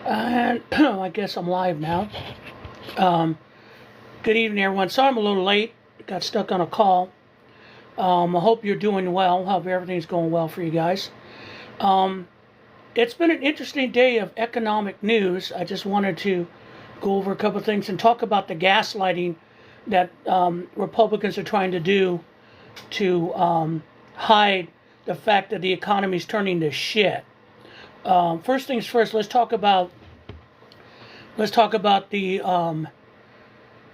And I guess I'm live now. Um, Good evening, everyone. Sorry I'm a little late. Got stuck on a call. I hope you're doing well. Hope everything's going well for you guys. Um, it's been an interesting day of economic news. I just wanted to go over a couple of things and talk about the gaslighting that Republicans are trying to do to hide the fact that the economy is turning to shit. First things first. Let's talk about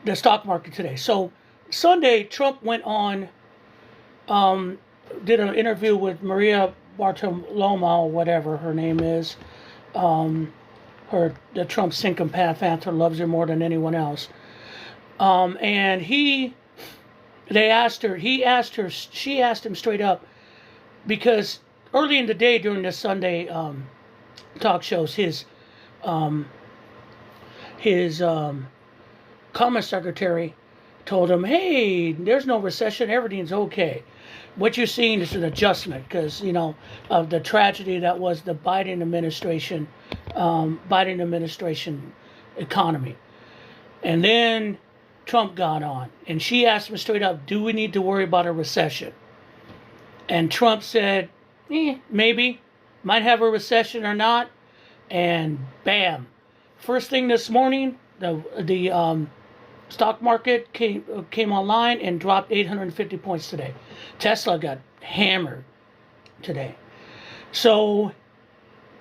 the stock market today. So Sunday, Trump went on, um, did an interview with Maria Bartiromo, whatever her name is. Um, the Trump sycophant loves her more than anyone else. And she asked him straight up because early in the day during the Sunday talk shows, um, his Commerce Secretary told him, "Hey, there's no recession. Everything's okay. What you're seeing is an adjustment because of the tragedy that was the Biden administration economy." And then Trump got on, and she asked him straight up, "Do we need to worry about a recession?" And Trump said, maybe, might have a recession or not. And bam, first thing this morning, the stock market came online and dropped 850 points today. Tesla got hammered today. So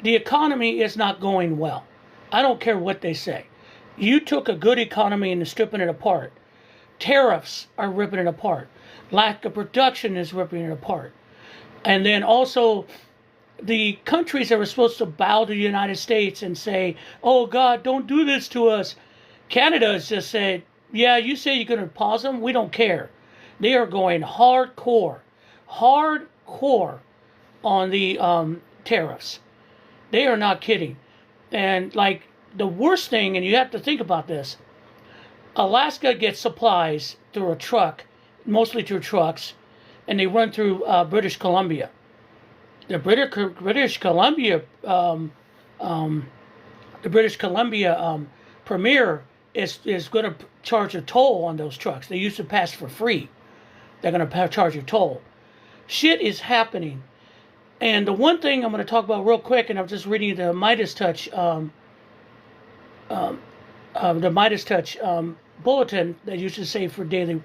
the economy is not going well. I don't care what they say. You took a good economy and are stripping it apart. Tariffs are ripping it apart. Lack of production is ripping it apart. And then also the countries that were supposed to bow to the United States and say, "Oh God, don't do this to us." Canada has just said, "Yeah, you say you're going to pause them. We don't care." They are going hardcore on the tariffs. They are not kidding. And like the worst thing, and you have to think about this, Alaska gets supplies through a truck, mostly through trucks, and they run through British Columbia. The British Columbia, premier is going to charge a toll on those trucks. They used to pass for free. They're going to charge a toll. Shit is happening. And the one thing I'm going to talk about real quick, and I'm just reading the Midas Touch, bulletin that used to say for daily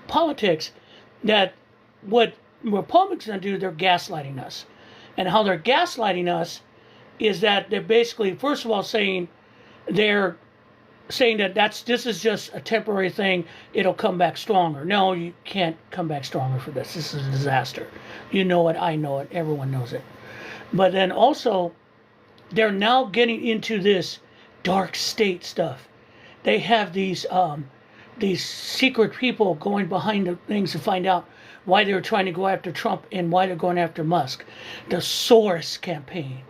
politics, that what Republicans are going to do, they're gaslighting us. And how they're gaslighting us is that they're basically, first of all, they're saying that this is just a temporary thing. It'll come back stronger. No, you can't come back stronger for this. This is a disaster. You know it. I know it. Everyone knows it. But then also, they're now getting into this dark state stuff. They have these secret people going behind the things to find out why they're trying to go after Trump and why they're going after Musk. The Soros campaign.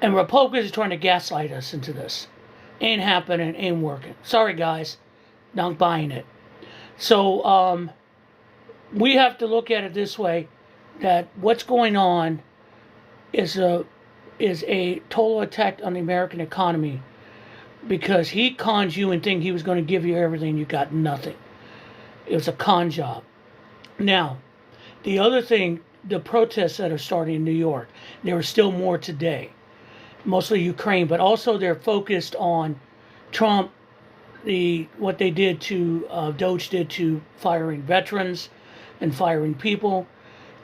And Republicans are trying to gaslight us into this. Ain't happening, ain't working. Sorry, guys. Not buying it. So we have to look at it this way, that what's going on is a total attack on the American economy, because he conned you and think he was going to give you everything. You got nothing. It was a con job. Now, the other thing, the protests that are starting in New York, there are still more today. Mostly Ukraine, but also they're focused on Trump, what they did to, Doge did to firing veterans and firing people,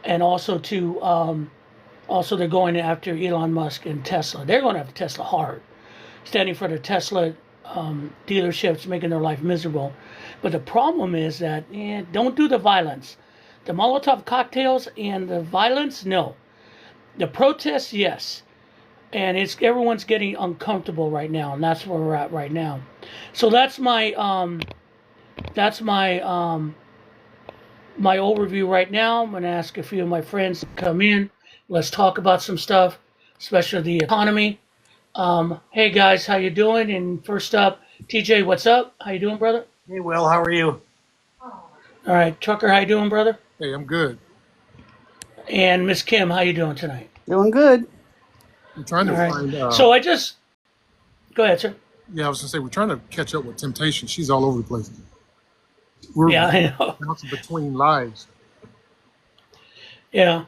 and also they're going after Elon Musk and Tesla. They're going after Tesla hard, standing for the Tesla dealerships, making their life miserable. But the problem is that don't do the violence. The Molotov cocktails and the violence, no. The protests, yes. And everyone's getting uncomfortable right now, and that's where we're at right now. So that's my my overview right now. I'm going to ask a few of my friends to come in. Let's talk about some stuff, especially the economy. Hey guys, how you doing? And first up, TJ, what's up? How you doing, brother? Hey, Will, how are you? All right, Trucker, how you doing, brother? Hey, I'm good. And Miss Kim, how you doing tonight? Doing good. I'm trying All to right. find So I just Go ahead, sir. Yeah, I was gonna say we're trying to catch up with Temptation. She's all over the place. We're Yeah, I know. bouncing between lives. Yeah,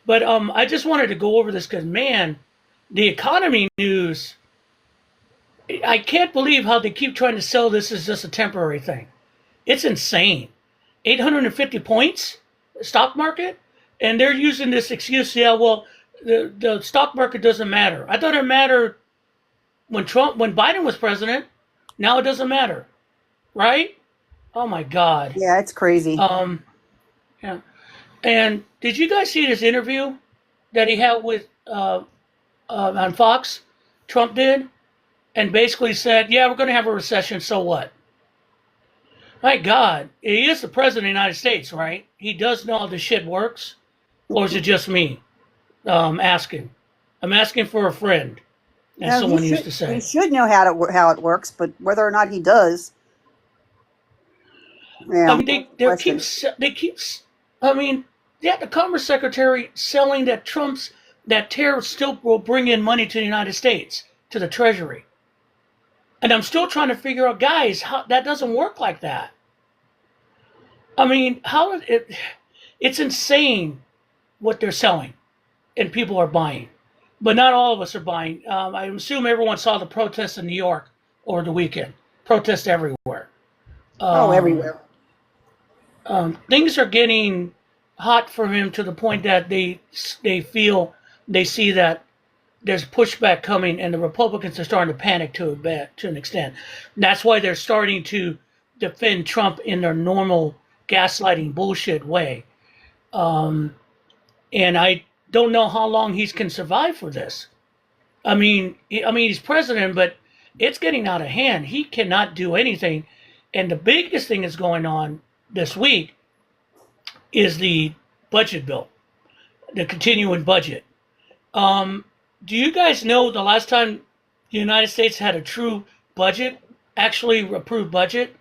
but I just wanted to go over this because man, the economy news. I can't believe how they keep trying to sell this as just a temporary thing. It's insane. 850 points, stock market, and they're using this excuse. Yeah, well, the stock market doesn't matter. I thought it mattered when Biden was president. Now it doesn't matter, right? Oh my God. Yeah, it's crazy. Um, yeah. And did you guys see this interview that he had with on Fox? Trump did, and basically said, "Yeah, we're going to have a recession. So what?" My God, he is the president of the United States, right? He does know how this shit works, or is it just me asking? I'm asking for a friend, as No, someone used to he say. should know how it works, but whether or not he does, I yeah, mean, question. they keep. I mean, yeah, the Commerce Secretary selling that that tariffs still will bring in money to the United States to the Treasury, and I'm still trying to figure out, guys, how that doesn't work like that. I mean, how it? It's insane what they're selling and people are buying, but not all of us are buying. I assume everyone saw the protests in New York over the weekend. Protests everywhere. Oh, Um, everywhere. things are getting hot for him to the point that they feel they see that there's pushback coming, and the Republicans are starting to panic to an extent. And that's why they're starting to defend Trump in their normal gaslighting bullshit way. Um, and I don't know how long he can survive for this. I mean, he's president, but it's getting out of hand. He cannot do anything. And the biggest thing that's going on this week is the budget bill, the continuing budget. Um, do you guys know the last time the United States had a true budget, actually approved budget?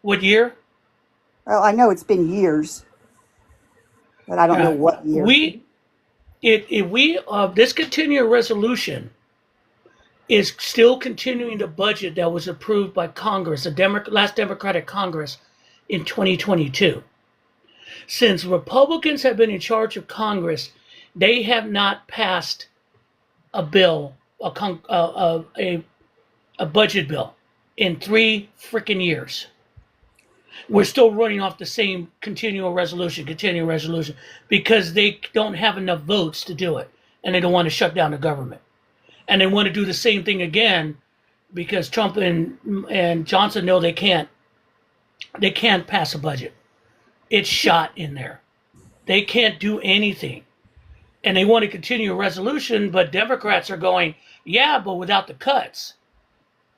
What year? Well, I know it's been years, but I don't know Uh, what year. we we this continuing resolution is still continuing the budget that was approved by Congress, the last Democratic Congress in 2022. Since Republicans have been in charge of Congress, they have not passed a bill, a budget bill, in 3 freaking years. We're still running off the same continuing resolution, because they don't have enough votes to do it, and they don't want to shut down the government, and they want to do the same thing again because Trump and Johnson know they can't pass a budget. It's shot in there. They can't do anything, and they want to continue a resolution, but Democrats are going, yeah, but without the cuts,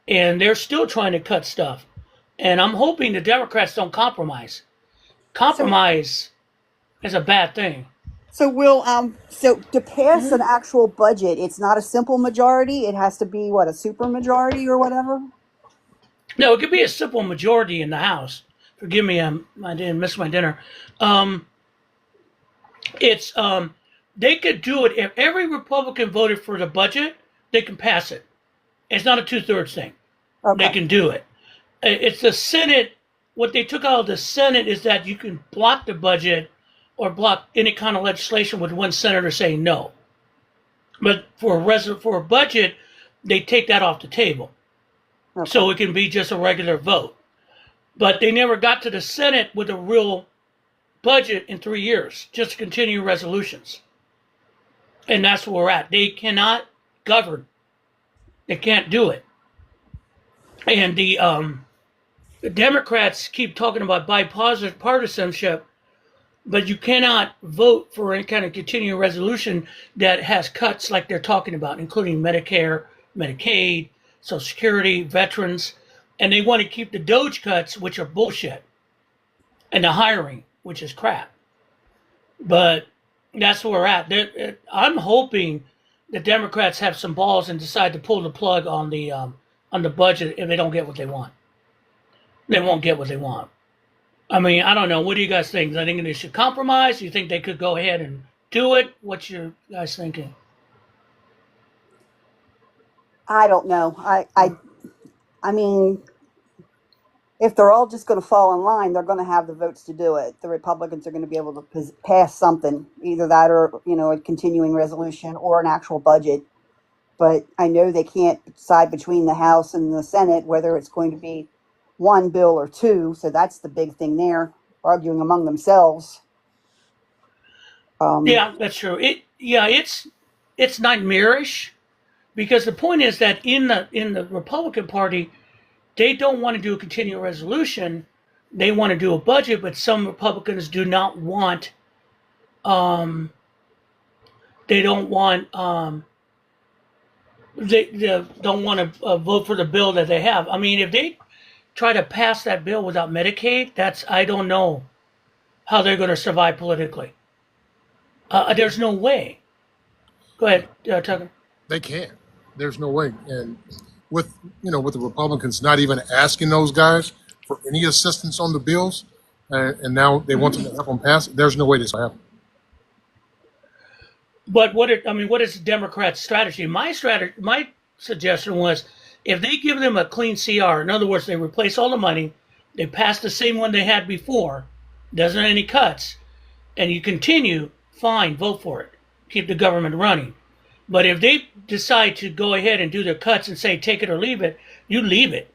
and they're still trying to cut stuff. And I'm hoping the Democrats don't compromise. So, Compromise is a bad thing. so to pass an Mhm. actual budget, it's not a simple majority. It has to be what, a super majority or whatever. No, it could be a simple majority in the House. Forgive me, I didn't miss my dinner. Um, it's they could do it if every Republican voted for the budget. They can pass it. It's not a 2/3 thing. They Okay. can do it. It's the Senate. What they took out of the Senate is that you can block the budget or block any kind of legislation with one senator saying no. But for a budget, they take that off the table, Okay. so it can be just a regular vote. But they never got to the Senate with a real budget in 3 years, just to continue resolutions. And that's where we're at. They cannot govern. They can't do it. And the Democrats keep talking about bipartisanship, but you cannot vote for any kind of continuing resolution that has cuts like they're talking about, including Medicare, Medicaid, Social Security, veterans, and they want to keep the Doge cuts, which are bullshit, and the hiring, which is crap. But that's where we're at. I'm hoping the Democrats have some balls and decide to pull the plug on the budget if they don't get what they want. They won't get what they want. I mean, I don't know. What do you guys think? I think they should compromise. You think they could go ahead and do it? What's your guys thinking? I don't know. I mean, if they're all just going to fall in line, they're going to have the votes to do it. The Republicans are going to be able to pass something, either that or, a continuing resolution or an actual budget. But I know they can't decide between the House and the Senate whether it's going to be one bill or two. So that's the big thing there, arguing among themselves. Yeah, that's true. It's nightmarish because the point is that in the Republican Party, they don't want to do a continuing resolution. They want to do a budget, but some Republicans do not want. They don't want. They don't want to vote for the bill that they have. I mean, if they try to pass that bill without Medicaid, I don't know how they're going to survive politically. There's no way. Go ahead, Tucker. They can't. There's no way. And with with the Republicans not even asking those guys for any assistance on the bills, and now they want them to help them pass, there's no way this will happen. But what is the Democrats' strategy? My suggestion was if they give them a clean CR, in other words, they replace all the money, they pass the same one they had before, doesn't have any cuts, and you continue, fine, vote for it. Keep the government running. But if they decide to go ahead and do their cuts and say take it or leave it, you leave it.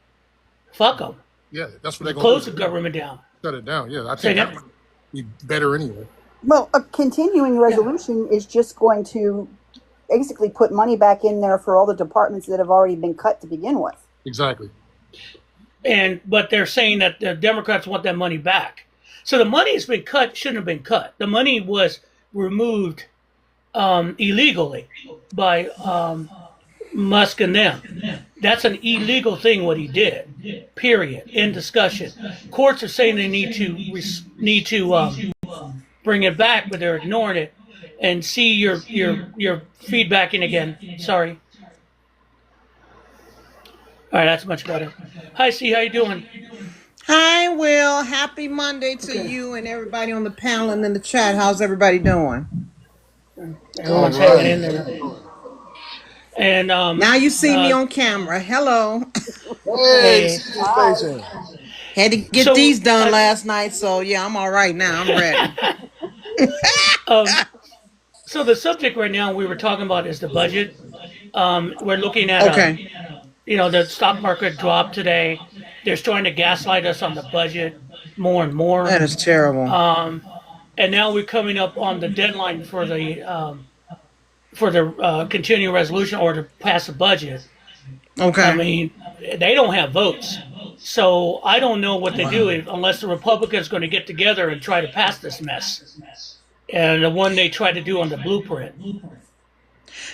Fuck them. Yeah, that's what they're going to close the government down. Shut it down. Yeah, I think that would be better anyway. Well, a continuing resolution is just going to basically put money back in there for all the departments that have already been cut to begin with. Exactly. But they're saying that the Democrats want that money back. So the money has been cut, shouldn't have been cut. The money was removed illegally by Musk and them. That's an illegal thing what he did. Period. In discussion. Courts are saying they need to bring it back, but they're ignoring it. And see your feedbacking again. Sorry. All right, that's much better. Hi, C, how you doing? Hi, Will. Happy Monday to you and everybody on the panel and in the chat. How's everybody doing? Everyone's hanging in there. And now you see me on camera. Hello. Hey, Had to get these done last night, so yeah, I'm all right now. I'm ready. So the subject right now we were talking about is the budget. We're looking at the stock market dropped today. They're starting to gaslight us on the budget more and more. That is terrible. And now we're coming up on the deadline for the continuing resolution or to pass the budget. Okay. I mean, they don't have votes. So I don't know what they do unless the Republicans are going to get together and try to pass this mess. And the one they tried to do on the blueprint.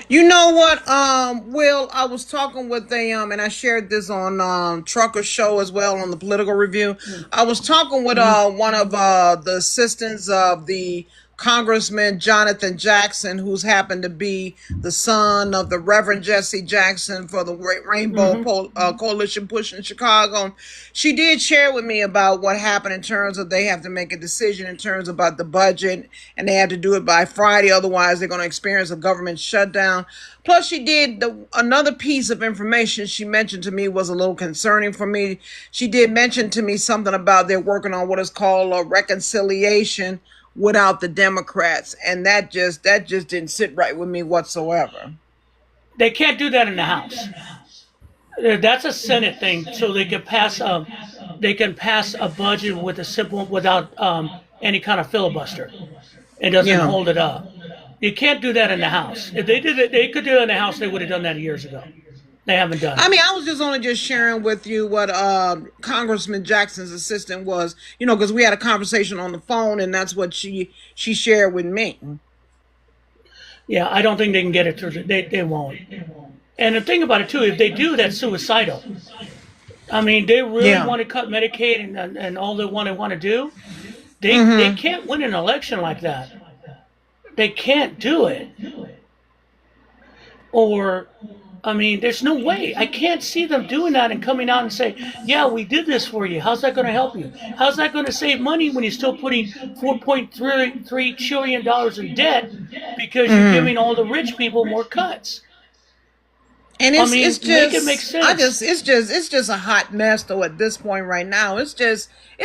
You know what, Will, I was talking with and I shared this on Trucker Show as well on the Political Review. I was talking with one of the assistants of the Congressman Jonathan Jackson, who's happened to be the son of the Reverend Jesse Jackson for the Rainbow Coalition push in Chicago. She did share with me about what happened in terms of they have to make a decision in terms about the budget, and they have to do it by Friday. Otherwise, they're going to experience a government shutdown. Plus, she did another piece of information she mentioned to me was a little concerning for me. She did mention to me something about they're working on what is called a reconciliation without the Democrats, and that just didn't sit right with me whatsoever. They can't do that in the House. That's a Senate thing, so they can pass a budget with without any kind of filibuster. It doesn't hold it up. You can't do that in the House. If they did it, they could do it in the House. They would have done that years ago. They haven't done it. I mean, I was just sharing with you what Congressman Jackson's assistant was, because we had a conversation on the phone, and that's what she shared with me. Yeah, I don't think they can get it through. They won't. And the thing about it, too, if they do, that's suicidal. I mean, they really want to cut Medicaid and all they want to do. They can't win an election like that. They can't do it. Or... I mean, there's no way. I can't see them doing that and coming out and say, yeah, we did this for you. How's that going to help you? How's that going to save money when you're still putting $4.3 trillion in debt because you're giving all the rich people more cuts? And I it's mean, make it make just I sense. just it's just a hot mess though at this point right now. It's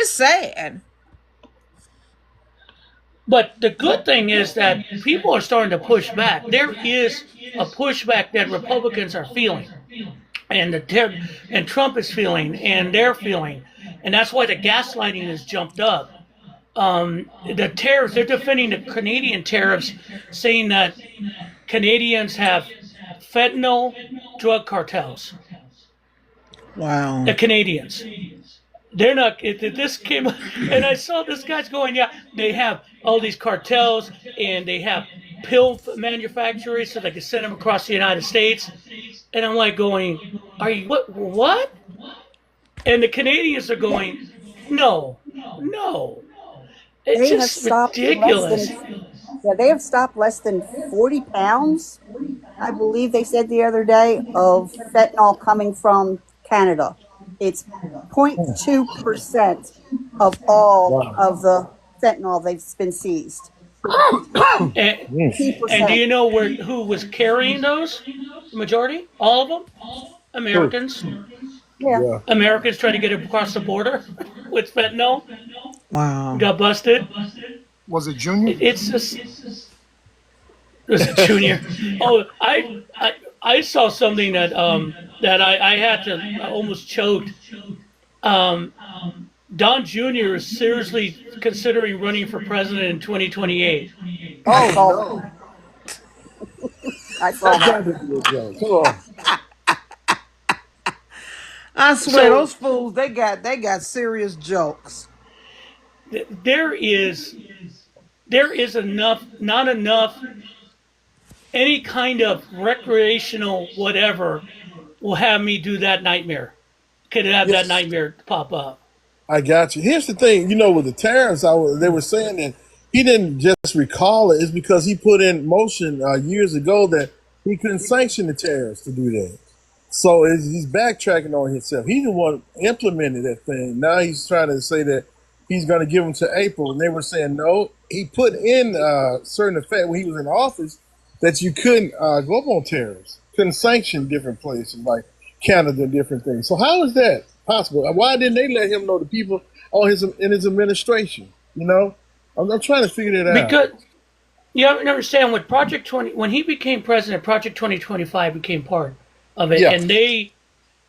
sad. But the good thing is that people are starting to push back. There is a pushback that Republicans are feeling, and and Trump is feeling, and they're feeling, and that's why the gaslighting has jumped up. The tariffs, they're defending the Canadian tariffs, saying that Canadians have fentanyl drug cartels. Wow. The Canadians. They're not. This came, and I saw this guy's going. Yeah, they have all these cartels, and they have pill manufacturers, so they can send them across the United States. And I'm like, going, are you what? What? And the Canadians are going, no, no. It's They have just stopped less ridiculous. than, yeah, they have stopped less than 40 pounds, I believe they said the other day, of fentanyl coming from Canada. It's 0.2% of all Wow. of the fentanyl that's been seized. And, and do 2%. you know who was carrying those? The majority, all of them, Who? Americans. Yeah. Yeah. Americans trying to get across the border with fentanyl Wow. got busted. Was it Junior? It's just was it Junior. Oh, I saw something that I had to I almost choked. Um, Don Jr. is seriously considering running for president in 2028. I Oh saw no. I saw That that. got to be a joke. Come on. I swear So those fools they got serious jokes. there is enough, not enough, any kind of recreational whatever will have me do that nightmare. Could have that Yes, nightmare pop up. I got you. Here's the thing. With the tariffs, they were saying that he didn't just recall it. It's because he put in motion years ago that he couldn't sanction the tariffs to do that. So he's backtracking on himself. He the one implemented that thing. Now he's trying to say that he's going to give them to April, and they were saying no. He put in certain effect when he was in office that you couldn't go up on tariffs, couldn't sanction different places like Canada and different things. So how is that possible? Why didn't they let him know the people on his administration? I'm trying to figure that out. Because you have to understand when Project 20, when he became president, Project 2025 became part of it, Yeah, and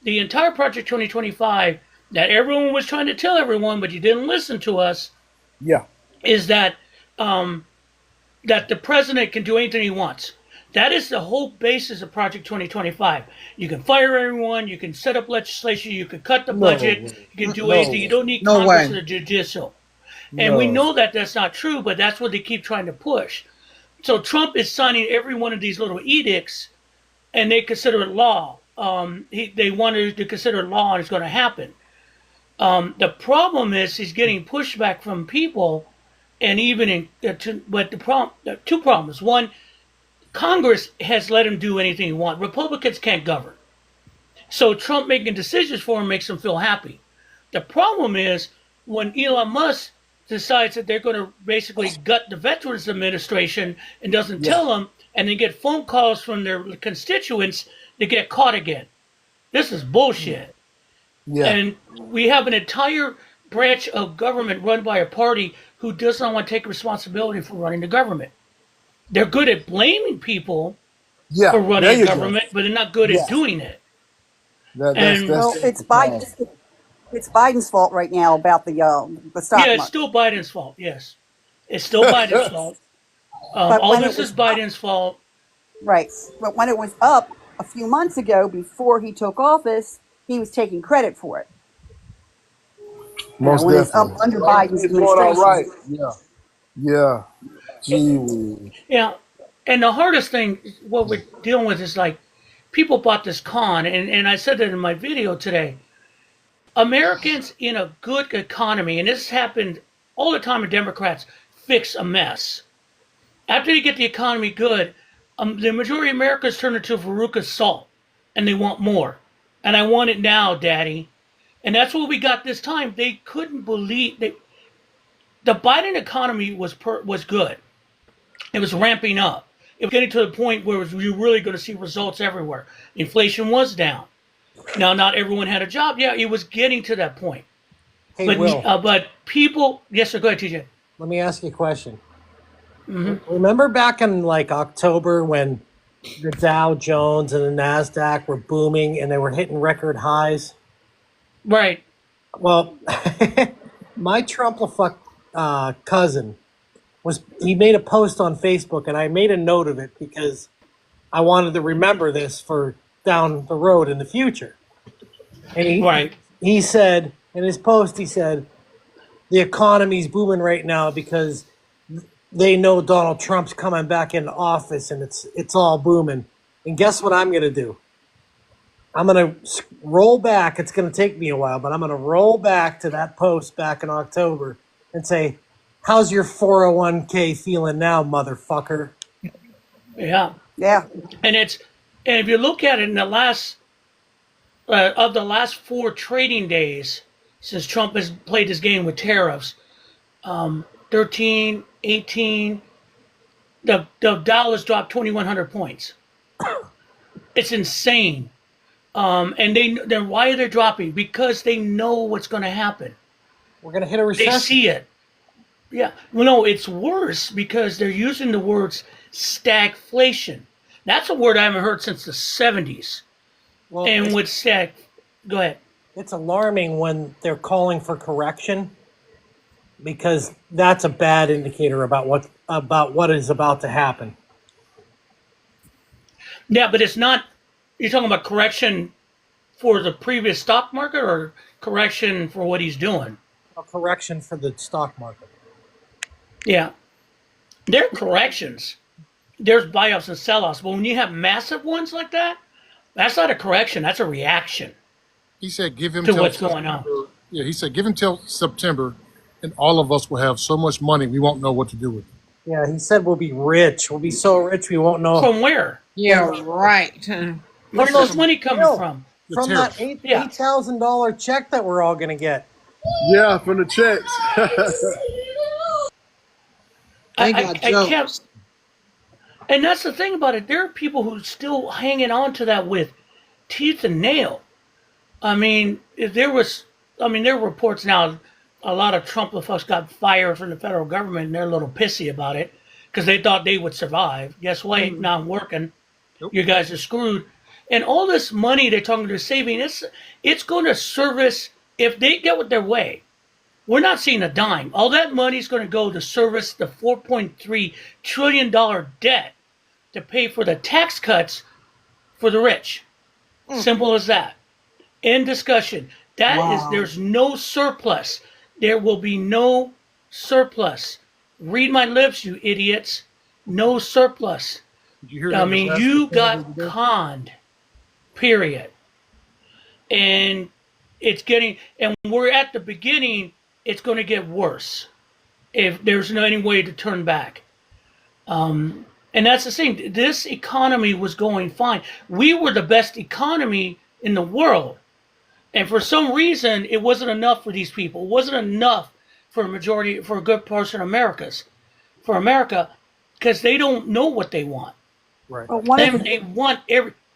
the entire Project 2025 that everyone was trying to tell everyone, but you didn't listen to us, yeah, is that that the president can do anything he wants. That is the whole basis of Project 2025. You can fire everyone, you can set up legislation, you can cut the no, budget, you can do anything. no, You don't need No Congress way. or the judicial. And we no. know that that's not true, but that's what they keep trying to push. So Trump is signing every one of these little edicts, and they consider it law. They wanted to consider it law, and it's going to happen. The problem is he's getting pushback from people, and even but two problems. One, Congress has let him do anything he wants. Republicans can't govern, so Trump making decisions for him makes him feel happy. The problem is when Elon Musk decides that they're going to basically gut the Veterans Administration and doesn't Yeah, tell them, and they get phone calls from their constituents to get caught again. This is bullshit. yeah, And we have an entire branch of government run by a party who does not want to take responsibility for running the government. They're good at blaming people yeah. for There running a you go. government, but they're not good at Yeah, doing it. that's And Well, that's the problem. It's Biden's fault right now about the stock yeah, it's market. still Biden's fault. Yes, it's still Biden's fault. But All when it this was is up, Biden's fault. right? But when it was up a few months ago, before he took office, he was taking credit for it. Most When it's up definitely. under Biden's It's going all administration. right. Yeah, yeah. Gee whiz. Yeah, and the hardest thing, what we're dealing with is like people bought this con, and I said that in my video today. Americans in a good economy, and this happened all the time with Democrats, fix a mess. After they get the economy good, the majority of Americans turn into Veruca Salt, and they want more. And I want it now, Daddy. And that's what we got this time. They couldn't believe the Biden economy was good. It was ramping up. it was getting to the point where you really going to see results everywhere. Inflation was down. Now, not everyone had a job. Yeah, it was getting to that point. Hey, But Will, but people, yes, sir. Go ahead, TJ. let me ask you a question. Remember back in like October when the Dow Jones and the Nasdaq were booming and they were hitting record highs? Right. Well, my Trumplefuck cousin he made a post on Facebook, and I made a note of it because I wanted to remember this for down the road in the future. And Right. he said in his post, he said the economy's booming right now because they know Donald Trump's coming back into office, and it's all booming. And guess what I'm gonna do? I'm gonna roll back. It's gonna take me a while, but I'm gonna roll back to that post back in October and say, "How's your 401k feeling now, motherfucker?" Yeah. Yeah. And if you look at it in the last of the last 4 trading days since Trump has played his game with tariffs, 13, 18, the Dow has dropped 2,100 points. It's insane. And then why are they dropping? Because they know what's going to happen. We're gonna hit a They recession. see it. Yeah. Well, no, it's worse because they're using the words stagflation. That's a word I haven't heard since the 70s. Well, And with stag, go ahead. it's alarming when they're calling for correction because that's a bad indicator about what is about to happen. Yeah, but it's not. You're talking about correction for the previous stock market or correction for what he's doing? A correction for the stock market. Yeah. There are corrections. There's buy-offs and sell-offs. But when you have massive ones like that, that's not a correction. That's a reaction He said, "Give him to till what's going on. September." Yeah, he said, "Give him till September, and all of us will have so much money we won't know what to do with it." Yeah, he said we'll be rich. We'll be so rich we won't know. From where? Yeah, right. Where's those- this money coming Bill. from? The From tariffs. that Yeah. $8,000 check that we're all gonna get. Yeah, from the checks. They I got can't. jokes. And that's the thing about it. There are people who still hanging on to that with teeth and nail. I mean, there are reports now. A lot of Trump folks got fired from the federal government, and they're a little pissy about it because they thought they would survive. Guess what? Ain't not working. Nope. You guys are screwed. And all this money they're talking they're saving, it's going to service if they get with their way. We're not seeing a dime. All that money is going to go to service the $4.3 trillion debt to pay for the tax cuts for the rich. Simple as that. End discussion. There's no surplus. There will be no surplus. Read my lips, you idiots. No surplus. Did you hear I that mean, Nebraska you thing got today? conned. Period. And we're at the beginning, it's going to get worse if there's no any way to turn back. And that's the thing. This economy was going fine. We were the best economy in the world. And for some reason, it wasn't enough for these people. It wasn't enough for a good portion of for America, because they don't know what they want. Right. But They want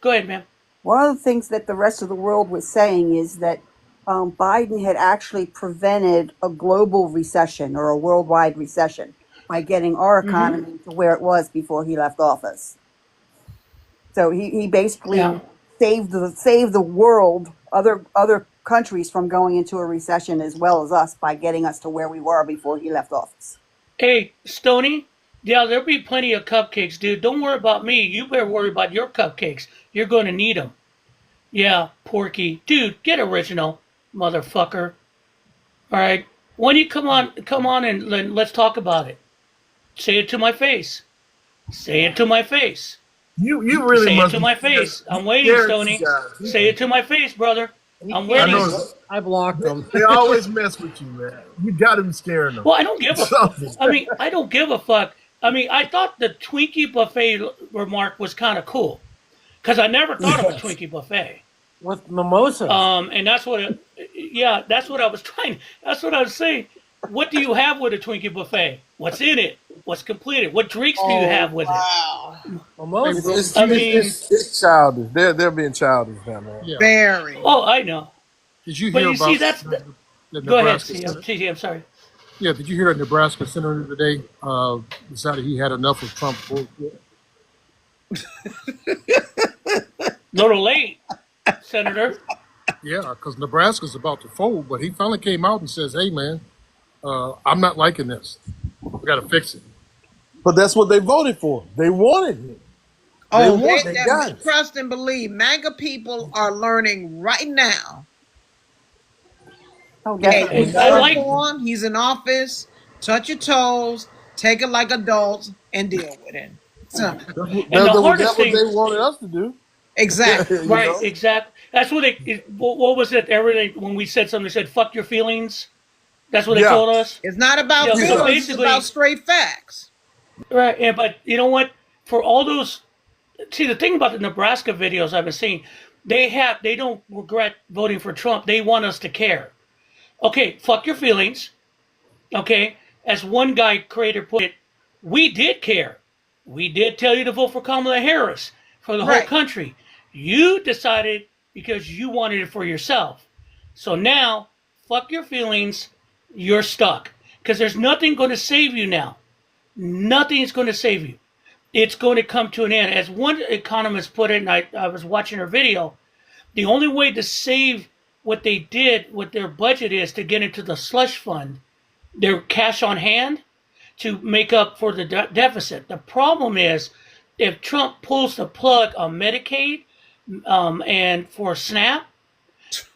go ahead, man. one of the things that the rest of the world was saying is that Biden had actually prevented a global recession or a worldwide recession by getting our economy to where it was before he left office. So he basically Yeah. saved the world, other countries from going into a recession as well as us by getting us to where we were before he left office. Hey, Stoney, yeah, there'll be plenty of cupcakes, dude. Don't worry about me. You better worry about your cupcakes. You're going to need them. Yeah, Porky. Dude, get original, motherfucker. All right. When you come on and let's talk about it. Say it to my face. Say it to my face. You really Say it must to be my scared. face. I'm waiting, Scared, Stoney. you guys. Say it to my face, brother. I'm I waiting. know. I blocked them. They always mess with you, man. You got to be scaring them. Well, I don't give a Something. I don't give a fuck. I mean, I thought the Twinkie buffet remark was kind of cool because I never thought of a Yes. Twinkie buffet. With mimosas. And that's what I was trying. That's what I was saying. What do you have with a Twinkie buffet? What's in it? What's completed? What drinks do you Oh have with it? wow, Well, Hey, most Ro- I mean, It's childish. They're being childish now, man. yeah. very. oh, I know. Did you But hear you see, about that's the go ahead, Nebraska CM. senator? TJ, I'm sorry. Yeah, did you hear that Nebraska senator today decided he had enough of Trump bullshit? Little late, Senator. Yeah, because Nebraska's about to fold, but he finally came out and says, "Hey, man, I'm not liking this. We got to fix it." But that's what they voted for. They wanted it. Oh, They got it. trust and believe. MAGA people are learning right now. Oh, Hey, definitely. you I voted like. for him. He's in office. Touch your toes. Take it like adults and deal with it. So, And the hardest That's what thing, they wanted us to do. exactly. You right? know? Exactly. That's what what was it? Everything when we said something, they said "fuck your feelings." That's what they Yeah. told us. It's not about Yeah. So feelings. It's basically, about straight facts. right. And but you know what? For all those, see the thing about the Nebraska videos I've been seeing, they don't regret voting for Trump. They want us to care. Okay, fuck your feelings. Okay, as one guy creator put it, we did care. We did tell you to vote for Kamala Harris for the whole Right. country. You decided because you wanted it for yourself. So now, fuck your feelings. You're stuck because there's nothing going to save you now. Nothing's going to save you. It's going to come to an end. As one economist put it, and I was watching her video, the only way to save what they did with their budget is to get into the slush fund, their cash on hand, to make up for the deficit. The problem is if Trump pulls the plug on Medicaid and for SNAP,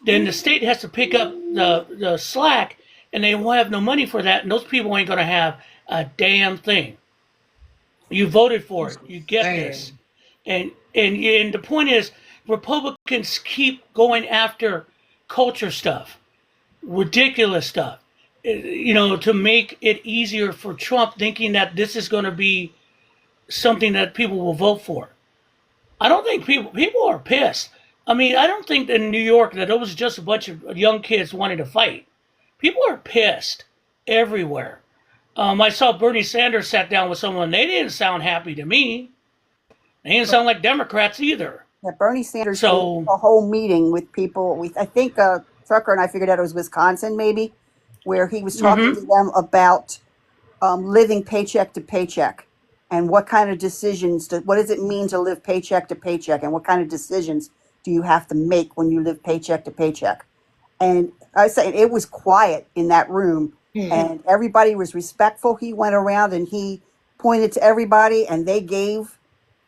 then the state has to pick up the slack, and they won't have no money for that, and those people ain't going to have a damn thing. You voted for it. You get this. And the point is, Republicans keep going after culture stuff, ridiculous stuff, to make it easier for Trump, thinking that this is going to be something that people will vote for. I don't think people are pissed. I mean, I don't think in New York that it was just a bunch of young kids wanting to fight. People are pissed everywhere. I saw Bernie Sanders sat down with someone. They didn't sound happy to me. They didn't sound like Democrats either. Yeah, Bernie Sanders did So, a whole meeting with people. I think Trucker and I figured out it was Wisconsin, maybe, where he was talking to them about living paycheck to paycheck and what kind of decisions, what does it mean to live paycheck to paycheck, and what kind of decisions do you have to make when you live paycheck to paycheck. And I was saying it was quiet in that room, and everybody was respectful. He went around and he pointed to everybody, and they gave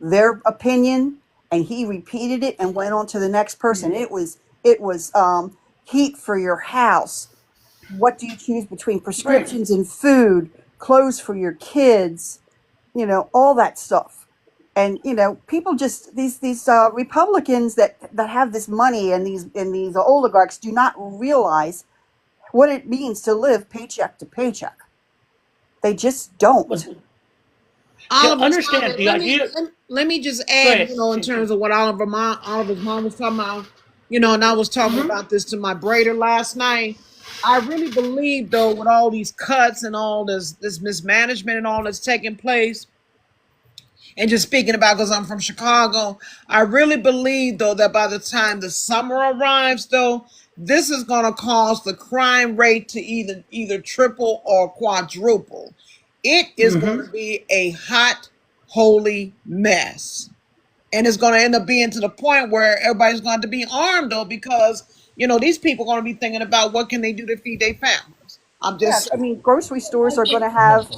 their opinion, and he repeated it and went on to the next person. It was heat for your house. What do you choose between right. prescriptions and food, clothes for your kids, all that stuff. And people just these Republicans that have this money, and these oligarchs do not realize what it means to live paycheck to paycheck. They just But don't. Oliver's understand comment. the idea. Let me just Go add, ahead. in terms of what Oliver's mom was talking about, and I was talking about this to my braider last night. I really believe, though, with all these cuts and all this mismanagement and all that's taking place, and just speaking about, because I'm from Chicago, I really believe, though, that by the time the summer arrives, though, this is going to cause the crime rate to either triple or quadruple. It is going to be a hot, holy mess. And it's going to end up being to the point where everybody's going to be armed, though, because, these people are going to be thinking about what can they do to feed their families. I'm Yes, just I mean, grocery stores are going to have,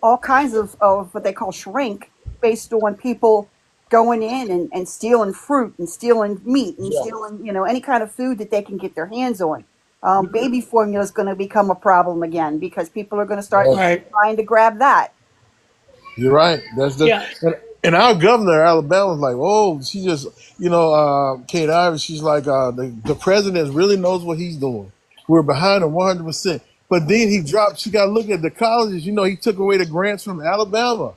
all kinds of what they call shrink based on people going in and stealing fruit and stealing meat and Yeah. stealing, any kind of food that they can get their hands on. Baby formula is going to become a problem again because people are going to start Yes. Right. trying to grab that. You're right. That's the Yeah. and our governor, Alabama's like, oh, she just, Kate Ivey, she's like, the president really knows what he's doing. We're behind him 100%. But then she got to look at the colleges. He took away the grants from Alabama.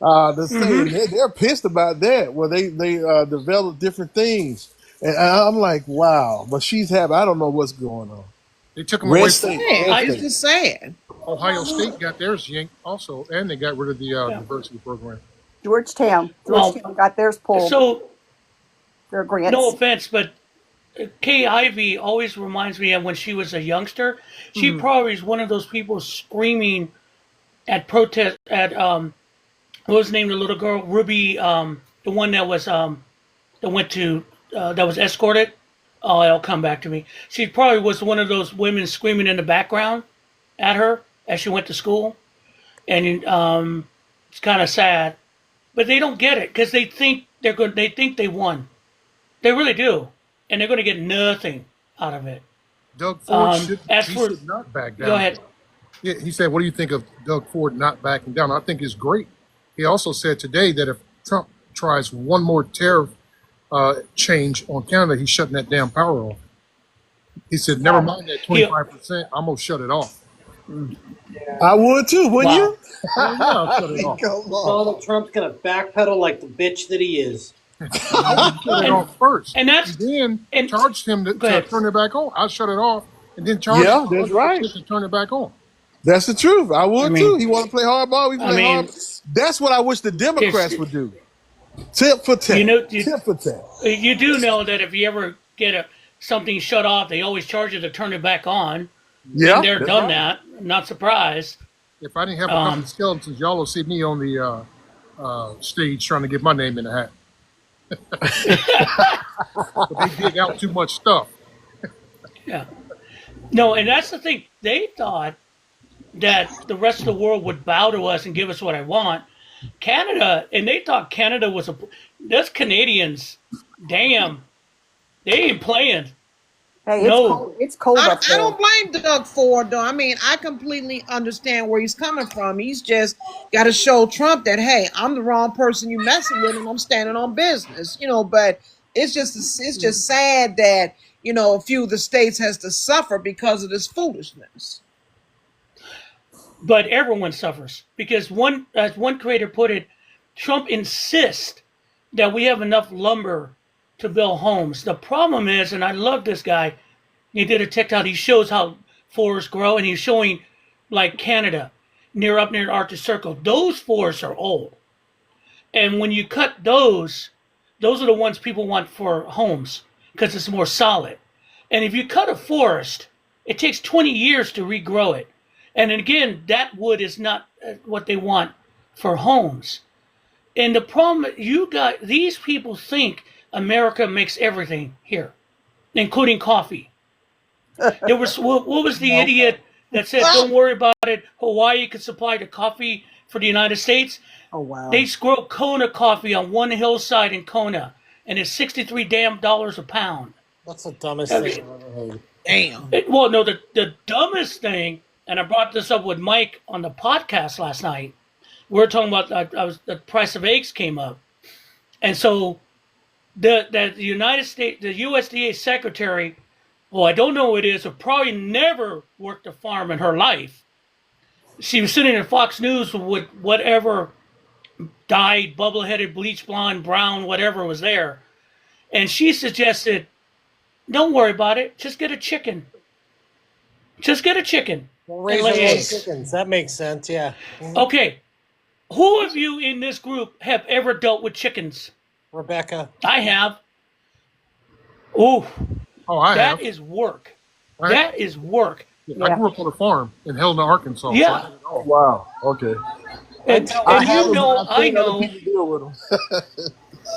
The state, they're pissed about that. Well, they develop different things. And I'm like, wow. But she's happy. I don't know what's going on. They took them Red away State. from Yeah, Red it's State. just sad. Ohio State. Got theirs yanked also, and they got rid of the Yeah. diversity program. Georgetown Well, got theirs pulled. so Their no grants. offense, but Kay Ivey always reminds me of when she was a youngster. She Mhm. probably is one of those people screaming at protest at what was the name of the little girl? Ruby, the one that was that went to that was escorted. Oh, it'll come back to me. She probably was one of those women screaming in the background at her as she went to school, and it's kind of sad. But they don't get it because they think they're good. They think they won. They really do, and they're going to get nothing out of it. Doug Ford As he for should not back down. go ahead. Yeah, he said, "What do you think of Doug Ford not backing down?" I think it's great. He also said today that if Trump tries one more tariff change on Canada, he's shutting that damn power off. He said, "Never mind that He, 25%. I'm gonna shut it off." I would too, wouldn't wow. you? Well, yeah, I'll shut it off. Come on. Donald Trump's gonna backpedal like the bitch that he is. I would shut it And off first, and that's and then and charged him go to ahead. turn it back on. I shut it off, and then charge Yeah, him that's right. 100% to turn it back on. That's the truth. I I would mean, too. He want to play hardball. We I play mean, hard. That's what I wish the there's Democrats would do. Tit for you tat. know Tit for tat. you do know that if you ever get something shut off, they always charge you to turn it back on. Been Yeah, there, that's done right. that. I'm not surprised. If I didn't have a couple Um, of skeletons, y'all will see me on the stage trying to get my name in the hat. But they dig out too much stuff. yeah. No, and that's the thing. They thought that the rest of the world would bow to us and give us what I want. Canada, and they thought Canada was a. Those Canadians, damn, they ain't playing. Hey, it's No. cold. It's cold I, up I there. don't blame Doug Ford though. I mean, I completely understand where he's coming from. He's just got to show Trump that hey, I'm the wrong person you messing with, and I'm standing on business. But it's just sad that a few of the states has to suffer because of this foolishness. But everyone suffers because as one creator put it, Trump insists that we have enough lumber to build homes. The problem is, and I love this guy, he did a TikTok, he shows how forests grow, and he's showing like Canada, up near the Arctic Circle. Those forests are old. And when you cut those are the ones people want for homes because it's more solid. And if you cut a forest, it takes 20 years to regrow it. And again, that wood is not what they want for homes. And the problem, these people think America makes everything here, including coffee. There was, what was the idiot that said, don't worry about it, Hawaii could supply the coffee for the United States? Oh wow. They grow Kona coffee on one hillside in Kona, and it's $63 a pound. That's the dumbest I thing mean, I've ever heard. Damn. well, no, the dumbest thing, and I brought this up with Mike on the podcast last night. We were talking about the price of eggs came up, and so the United States, the USDA secretary, well, I don't know who it is, but probably never worked a farm in her life. She was sitting in Fox News with whatever dyed, bubble-headed, bleach blonde, brown, whatever was there, and she suggested, "Don't worry about it. Just get a chicken. Just get a chicken Well, and raise lay your own eggs." chickens. That makes sense. Yeah. Okay, who of you in this group have ever dealt with chickens? Rebecca. I have. Ooh, Oh, I that have. is work. I, That is work. I Yeah. grew up on a farm in Helena, Arkansas. So I Yeah. had it all. Wow. Okay. And I have you them, know, but I've I seen other know, people deal with them.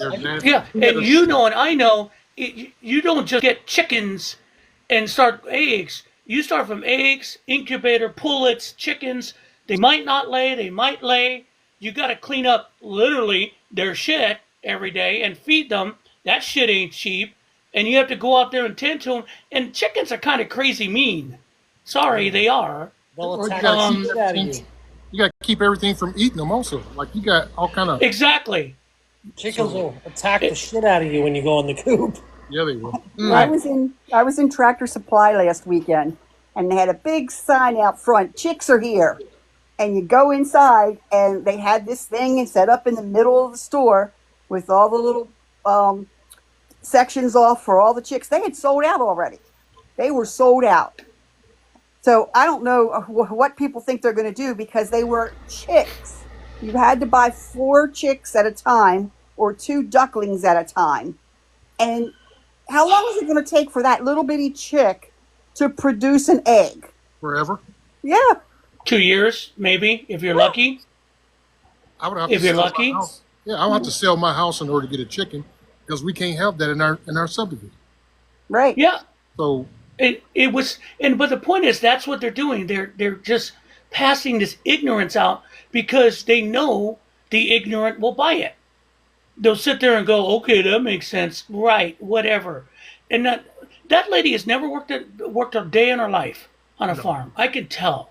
They're nasty. yeah, You and gotta- you know, and I know, you don't just get chickens and start eggs. You start from eggs, incubator, pullets, chickens. They might not lay, they might lay. You got to clean up literally their shit every day and feed them. That shit ain't cheap. And you have to go out there and tend to them. And chickens are kind of crazy mean. Sorry, they are. They'll Well, you attack gotta the keep shit out of everything- you. you got to keep everything from eating them also. Like you got all kind of, Exactly. Chickens will attack the shit out of you when you go in the coop. yeah, they will. I was in Tractor Supply last weekend, and they had a big sign out front. Chicks are here, and you go inside, and they had this thing set up in the middle of the store with all the little sections off for all the chicks. They had sold out already. They were sold out. So I don't know what people think they're going to do because they were chicks. You had to buy 4 chicks at a time or 2 ducklings at a time. And how long is it going to take for that little bitty chick to produce an egg? Forever. Yeah. 2 years, maybe, if you're lucky. I would have If to you're sell lucky. my house. Yeah, I would have to sell my house in order to get a chicken because we can't have that in our subdivision. Right. Yeah. So It was, but the point is that's what they're doing. They're just passing this ignorance out because they know the ignorant will buy it. They'll sit there and go, okay, that makes sense, right? Whatever. And that lady has never worked a day in her life on a farm. I can tell.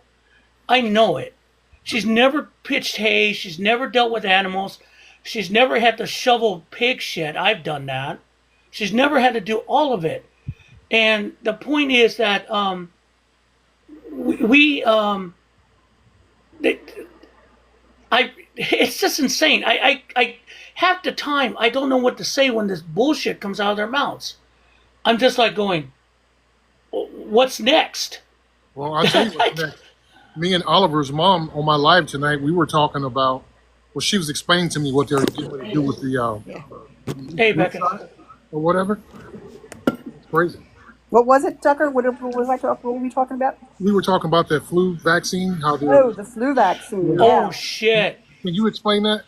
I know it. She's never pitched hay. She's never dealt with animals. She's never had to shovel pig shit. I've done that. She's never had to do all of it. And the point is that it's just insane. I half the time I don't know what to say when this bullshit comes out of their mouths. I'm just like going, what's next? well, I'll tell you what's next. Me and Oliver's mom on my live tonight, we were talking about. Well, she was explaining to me what they were getting ready to do with the Hey, Becca. or whatever. It's crazy. What was it, Tucker? What were we talking about? We were talking about that flu vaccine. How they Oh, the flu vaccine. Oh Yeah. shit. Can you explain that?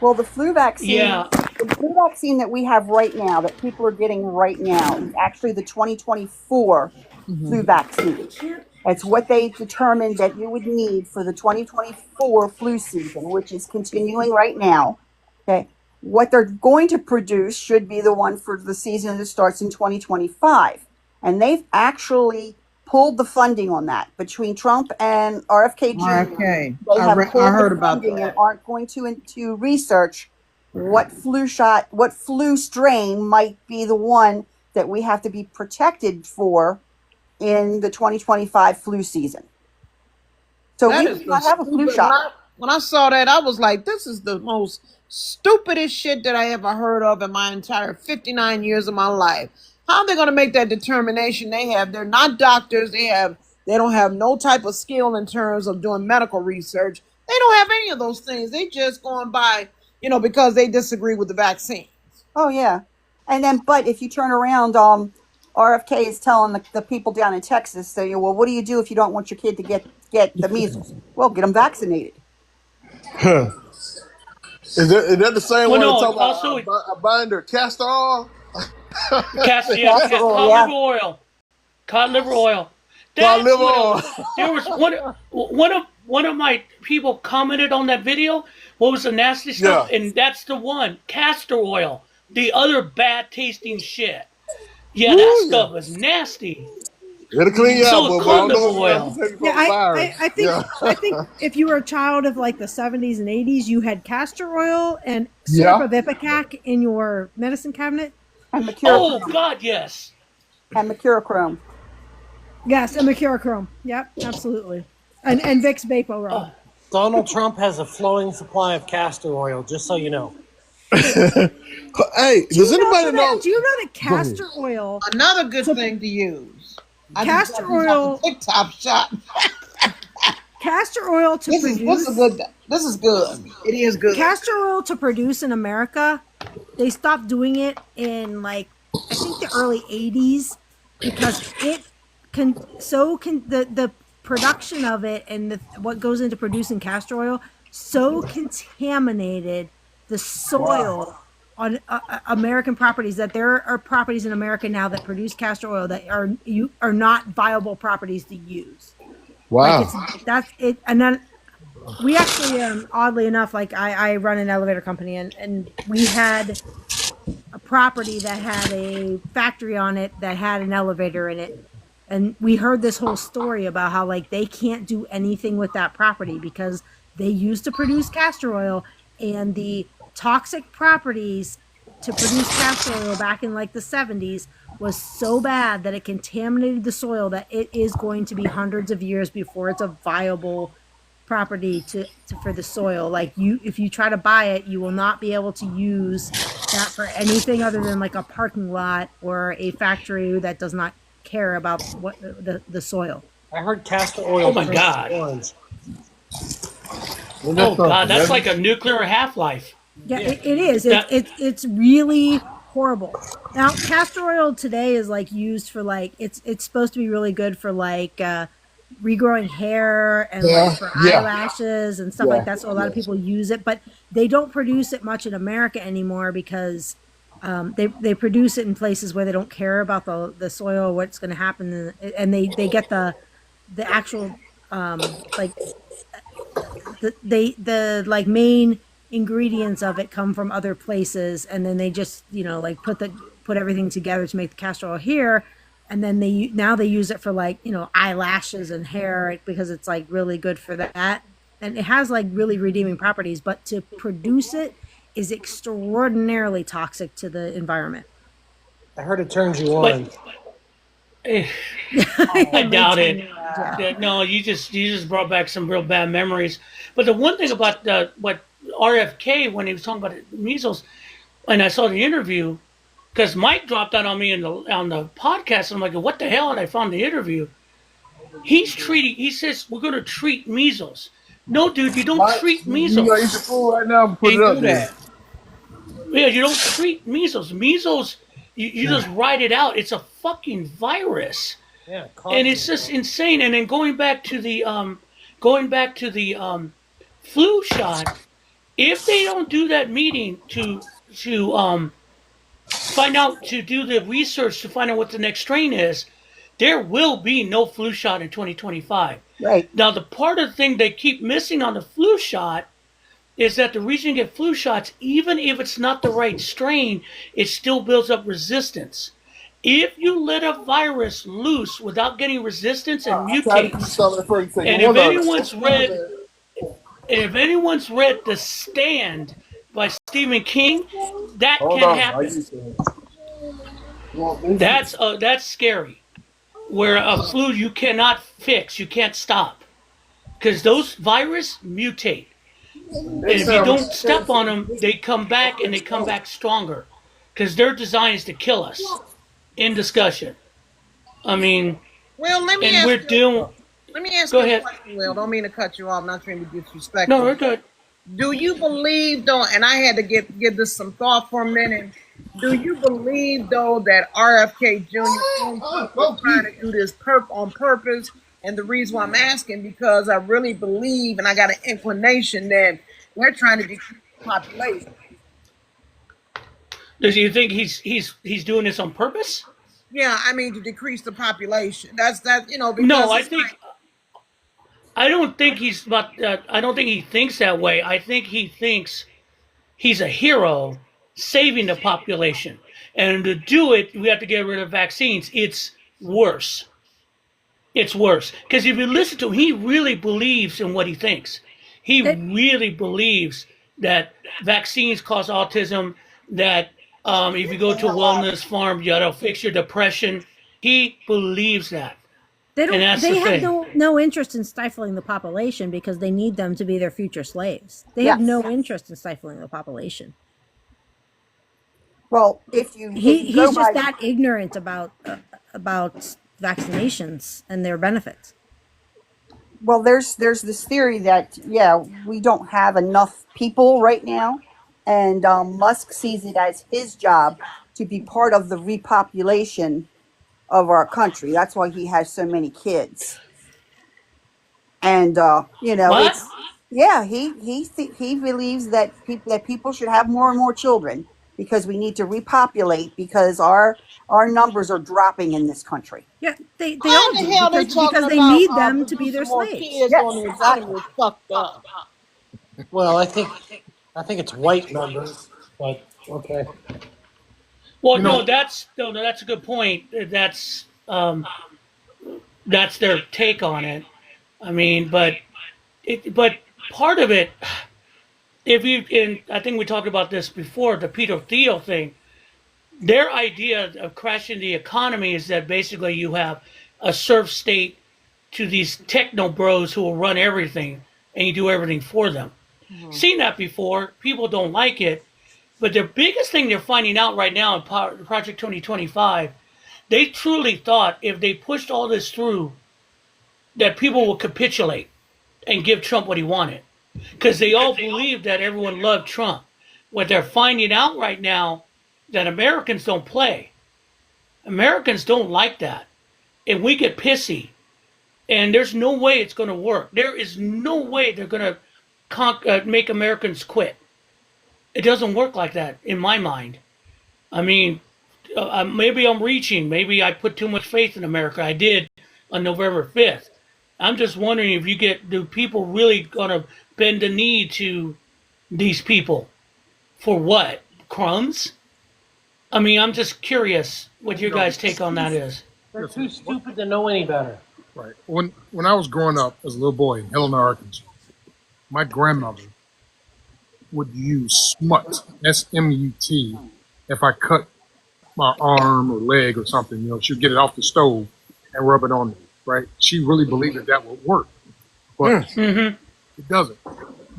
Well, the flu vaccine, Yeah. the flu vaccine that we have right now, that people are getting right now, is actually the 2024 flu vaccine. It's what they determined that you would need for the 2024 flu season, which is continuing right now. Okay. What they're going to produce should be the one for the season that starts in 2025. And they've actually pulled the funding on that between Trump and RFK Jr. RFK. They have pulled I heard the about funding and that. aren't going to research what flu strain might be the one that we have to be protected for in the 2025 flu season. So That we is do not the have a flu stupid. shot. When I saw that, I was like, "This is the most stupidest shit that I ever heard of in my entire 59 years of my life." How are they going to make that determination? They're not doctors. They don't have no type of skill in terms of doing medical research. They don't have any of those things. They just going by, because they disagree with the vaccine. Oh yeah, and then but if you turn around, RFK is telling the people down in Texas, say, well, what do you do if you don't want your kid to get the measles? Well, get them vaccinated. Is that the same Well, one no, that talk about also- a binder castor oil? Castor Castor oil, yeah. liver oil. Cod liver oil. Cod That's liver what it oil. was. There was one of my people commented on that video. What was the nasty stuff? Yeah. And that's the one. Castor oil. The other bad tasting shit. Yeah, that Ooh, stuff was nasty. It'll clean you So out, but cod I don't know liver what oil. to take from Yeah, the virus. I think if you were a child of like the 70s and 80s, you had castor oil and Yeah. syrup of ipecac in your medicine cabinet. And Oh mercurochrome. God, yes. And mercurochrome. Yes, and mercurochrome. Yep, absolutely. And Vicks Vapo Rub. Donald Trump has a flowing supply of castor oil, just so you know. Hey, does anybody know? Do you know that castor oil, Another good thing to use. I just Castor got this off oil- the TikTok shop. castor oil to This produce is good. This is good. It is good. castor oil to produce in America, they stopped doing it in I think the early 80s because the production of it and what goes into producing castor oil so contaminated the soil on American properties that there are properties in America now that produce castor oil that are not viable properties to use. Wow. That's it. And then we actually, oddly enough, I run an elevator company and we had a property that had a factory on it that had an elevator in it. And we heard this whole story about how they can't do anything with that property because they used to produce castor oil and the toxic properties to produce castor oil back in the 70s was so bad that it contaminated the soil that it is going to be hundreds of years before it's a viable property for the soil. If you try to buy it, you will not be able to use that for anything other than a parking lot or a factory that does not care about what the soil. I heard castor Oh oil my turns God. you orange. Well, Oh that's God, something. that's like a nuclear half-life. Yeah, it is. That It's really horrible. Now, castor oil today is like used for like it's supposed to be really good for like regrowing hair and like Yeah, for yeah, eyelashes and stuff like yeah, that. So a lot of yes. people use it, but they don't produce it much in America anymore because they produce it in places where they don't care about the soil, what's going to happen, and they get the actual like the like main ingredients of it come from other places, and then they just like put everything together to make the castor oil here, and then now they use it for like eyelashes and hair because it's like really good for that, and it has like really redeeming properties, but to produce it is extraordinarily toxic to the environment. I heard it turns you but orange. eh, It I makes doubt it. me- yeah. No, you just brought back some real bad memories. But the one thing about what RFK when he was talking about measles, and I saw the interview because Mike dropped that on me on the podcast, and I'm like, what the hell? And I found the interview. He says we're going to treat measles. No, dude, you don't Mike, treat you gonna eat your measles. food right now and put it Can't up do there. that. Yeah, you don't treat measles. Measles, you just ride it out. It's a fucking virus. Yeah, And it's constantly. just insane. And then going back to the flu shot, if they don't do that meeting to find out to do the research to find out what the next strain is, there will be no flu shot in 2025. Right. Now, the part of the thing they keep missing on the flu shot is that the reason you get flu shots, even if it's not the right strain, it still builds up resistance. If you let a virus loose without getting resistance and I tried to give you mutates, some of the first thing. and One of if anyone's read The Stand by Stephen King, that hold can on. I happen. used to. Well, this That's scary. Where a flu you cannot fix, you can't stop, because those virus mutate, and they if you sound don't step on them, they come back and they come back stronger, because their design is to kill us. In discussion. I mean, Well, and we're doing. let me ask Go you a ahead. question, Will. Don't mean to cut you off. Not trying to be No, disrespectful. we're good. Do you believe though, and I had to give this some thought for a minute. Do you believe though that RFK Jr. is trying to do this on purpose? And the reason why I'm asking because I really believe, and I got an inclination that we're trying to decrease the population. Do you think he's doing this on purpose? Yeah, I mean to decrease the population. That's because No, it's like, I don't think he's about. I don't think he thinks that way. I think he thinks he's a hero saving the population, and to do it, we have to get rid of vaccines. It's worse. It's worse because if you listen to him, he really believes in what he thinks. He It- really believes that vaccines cause autism. That if you go to a wellness farm, that'll fix your depression. He believes that. They don't. And that's They the have thing. no interest in stifling the population because they need them to be their future slaves. They have Yes. no interest in stifling the population. Well, if you He's go just by, that ignorant about vaccinations and their benefits. well, there's this theory that we don't have enough people right now, and Musk sees it as his job to be part of the repopulation of our country. That's why he has so many kids, and What? it's he believes that people should have more and more children because we need to repopulate because our numbers are dropping in this country. Yeah, they how all the do hell they talking because they about need them to be their producing more slaves. kids Yes, on the exactly. economy is fucked up. Well, I think it's white numbers, but okay. Well, You know, that's a good point. That's their take on it. I mean, but part of it, and I think we talked about this before, the Peter Thiel thing. Their idea of crashing the economy is that basically you have a serf state to these techno bros who will run everything and you do everything for them. Seen that before. People don't like it. But the biggest thing they're finding out right now in Project 2025, they truly thought if they pushed all this through, that people will capitulate and give Trump what he wanted, because they all believed that everyone loved Trump. What they're finding out right now, that Americans don't play. Americans don't like that, and we get pissy. And there's no way it's going to work. There is no way they're going to make Americans quit. It doesn't work like that in my mind. I mean, maybe I'm reaching. Maybe I put too much faith in America. I did on November 5th. I'm just wondering if do people really going to bend the knee to these people? For what? Crumbs? I mean, I'm just curious what your guys' take on that is. They're too stupid to know any better. Right. When I was growing up as a little boy in Helena, Arkansas, my grandmother would use smut, S-M-U-T, if I cut my arm or leg or something. You know, she'd get it off the stove and rub it on me. Right. She really believed that would work, but it doesn't.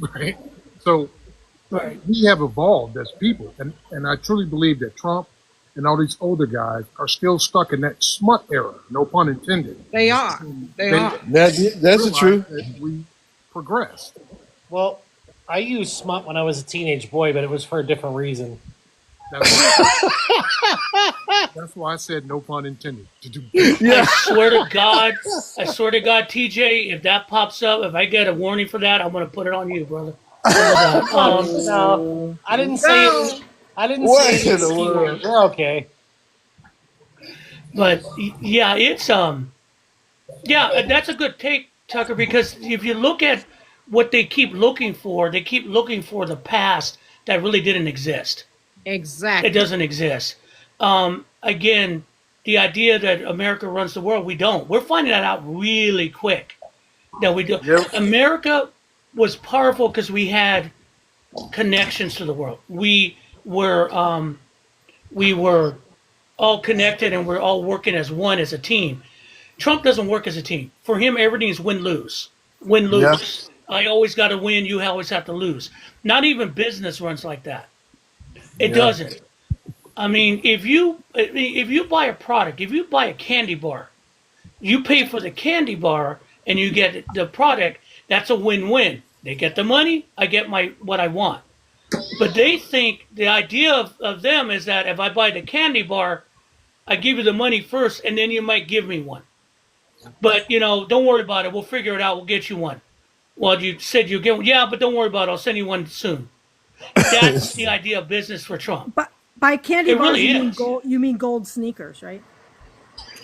Right. So we have evolved as people, and I truly believe that Trump and all these older guys are still stuck in that smut era. No pun intended. They are. They are. That's the truth. We progressed. Well, I used smut when I was a teenage boy, but it was for a different reason. That's why I said no pun intended. I swear to God, TJ, if that pops up, if I get a warning for that, I'm going to put it on you, brother. No, I didn't say it. I didn't say it. We're okay. But yeah, it's that's a good take, Tucker, because if you look at what they keep looking for the past that really didn't exist. Exactly. It doesn't exist. Again, the idea that America runs the world, we don't. We're finding that out really quick. That we do. Yep. America was powerful because we had connections to the world. We were all connected, and we're all working as one, as a team. Trump doesn't work as a team. For him, everything is win-lose. Win-lose. Yes. I always got to win. You always have to lose. Not even business runs like that. It doesn't. I mean, if you buy a product, if you buy a candy bar, you pay for the candy bar and you get the product. That's a win-win. They get the money, I get what I want. But they think the idea of them is that if I buy the candy bar, I give you the money first, and then you might give me one. But don't worry about it. We'll figure it out. We'll get you one. Well, you said you'll get one. Yeah, but don't worry about it. I'll send you one soon. That's the idea of business for Trump. But by candy It bars, really you mean gold sneakers, right?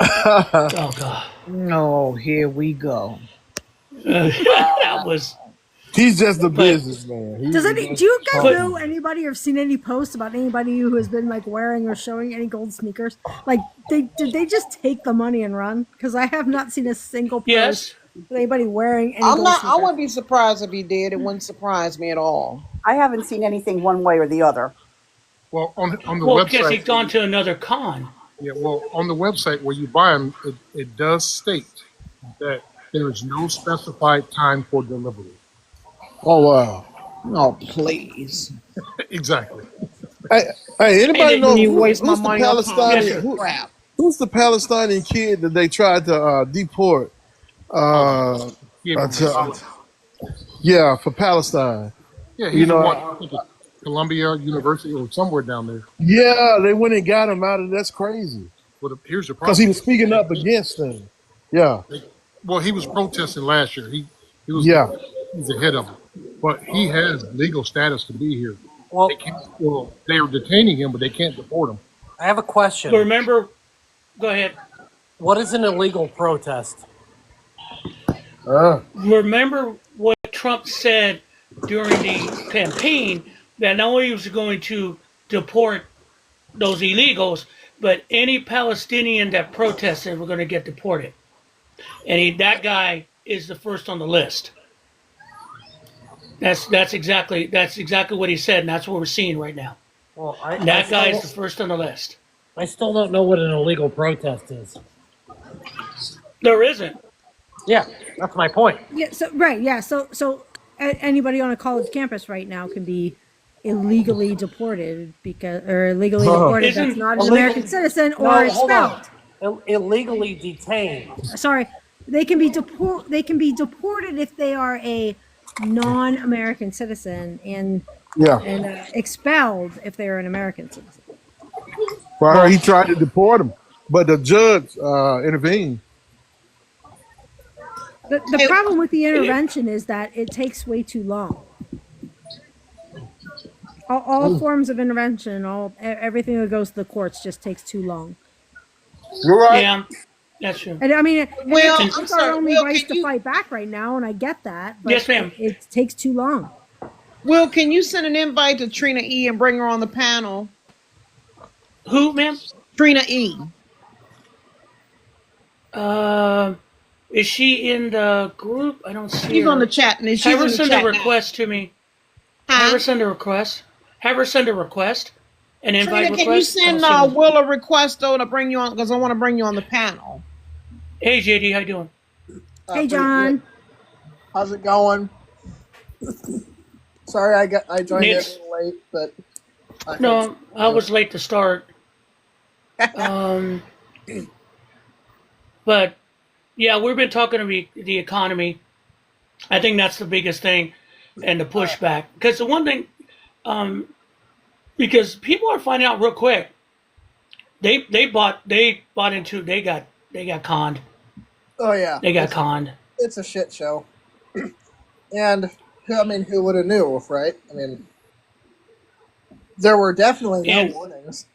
Oh God. No, here we go. That was. He's just a businessman. Do you guys know anybody or have seen any posts about anybody who has been like wearing or showing any gold sneakers? Like, did they just take the money and run? Because I have not seen a single post Yes. with anybody wearing any I'm gold not. I sneakers. wouldn't be surprised if he did. It wouldn't surprise me at all. I haven't seen anything one way or the other. Well, on the Well, because website, he's gone to another con. on the website where you buy them, it does state that there is no specified time for delivery. Oh wow. Oh, please. Exactly. Hey, anybody And know You who, waste my who's the money on Palestinian? crap. Who's the Palestinian kid that they tried to deport? Yeah, For Palestine. yeah, You he's know, one, I think it's Columbia University or somewhere down there. Yeah, they went and got him out of. That's crazy. But here's the Because he problem. was speaking up against them. Yeah. Well, he was protesting last year. He was Yeah. he's ahead of him, but he has legal status to be here. Well, They are detaining him, but they can't deport him. I have a question. But remember, go ahead. What is an illegal protest? Remember what Trump said during the campaign, that not only was he going to deport those illegals, but any Palestinian that protested were going to get deported. And that guy is the first on the list. That's exactly what he said, and that's what we're seeing right now. Well, That guy is the first on the list. I still don't know what an illegal protest is. There isn't. Yeah, that's my point. Yeah. So right. Yeah. So anybody on a college campus right now can be illegally deported or illegally deported that's not an American citizen or hold on. expelled. Illegally detained. Sorry. They can be deported if they are a non-American citizen, and Yeah. expelled if they are an American citizen. Well, he tried to deport him, but the judge intervened. The Hey, problem with the intervention is that it takes way too long. All forms of intervention, everything that goes to the courts just takes too long. You're right. Yeah, that's true. And I mean, and Will, it's, I'm it's our sorry. only Will, rights can to you fight back right now, and I get that, but Yes, ma'am. it takes too long. Will, can you send an invite to Trina E and bring her on the panel? Who, ma'am? Trina E. Is she in the group? I don't see She's her. on the chat, and she's Have in her the send chat a now. request to me. Huh? Have her send a request. Have her send a request. An invite Trina, can you request. send I'll see Will a request though to bring you on, because I want to bring you on the panel. Hey, JD, how you doing? Hey, Pretty John. good. How's it going? Sorry, I joined in a It's- little late, but I No, I was late to start. But yeah, we've been talking about the economy. I think that's the biggest thing, and the pushback. Because the one thing, because people are finding out real quick. They got conned. oh yeah, They got conned. it's a shit show. And I mean, who would have knew, right? I mean, there were definitely no And- warnings.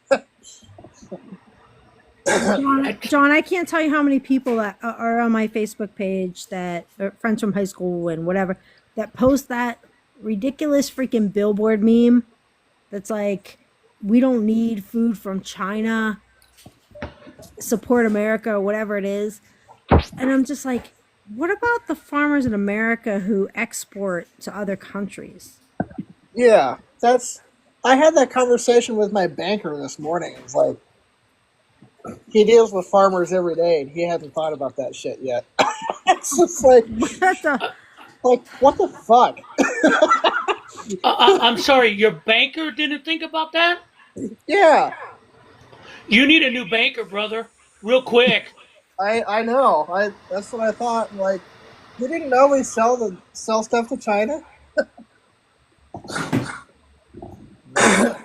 John, I can't tell you how many people that are on my Facebook page that are friends from high school and whatever that post that ridiculous freaking billboard meme that's like, we don't need food from China, support America, or whatever it is. And I'm just like, what about the farmers in America who export to other countries? Yeah, I had that conversation with my banker this morning. It's like, he deals with farmers every day, and he hasn't thought about that shit yet. It's just like, what the fuck? I'm sorry, your banker didn't think about that? Yeah, You need a new banker, brother, real quick. I know. That's what I thought. Like, you didn't know we sell stuff to China?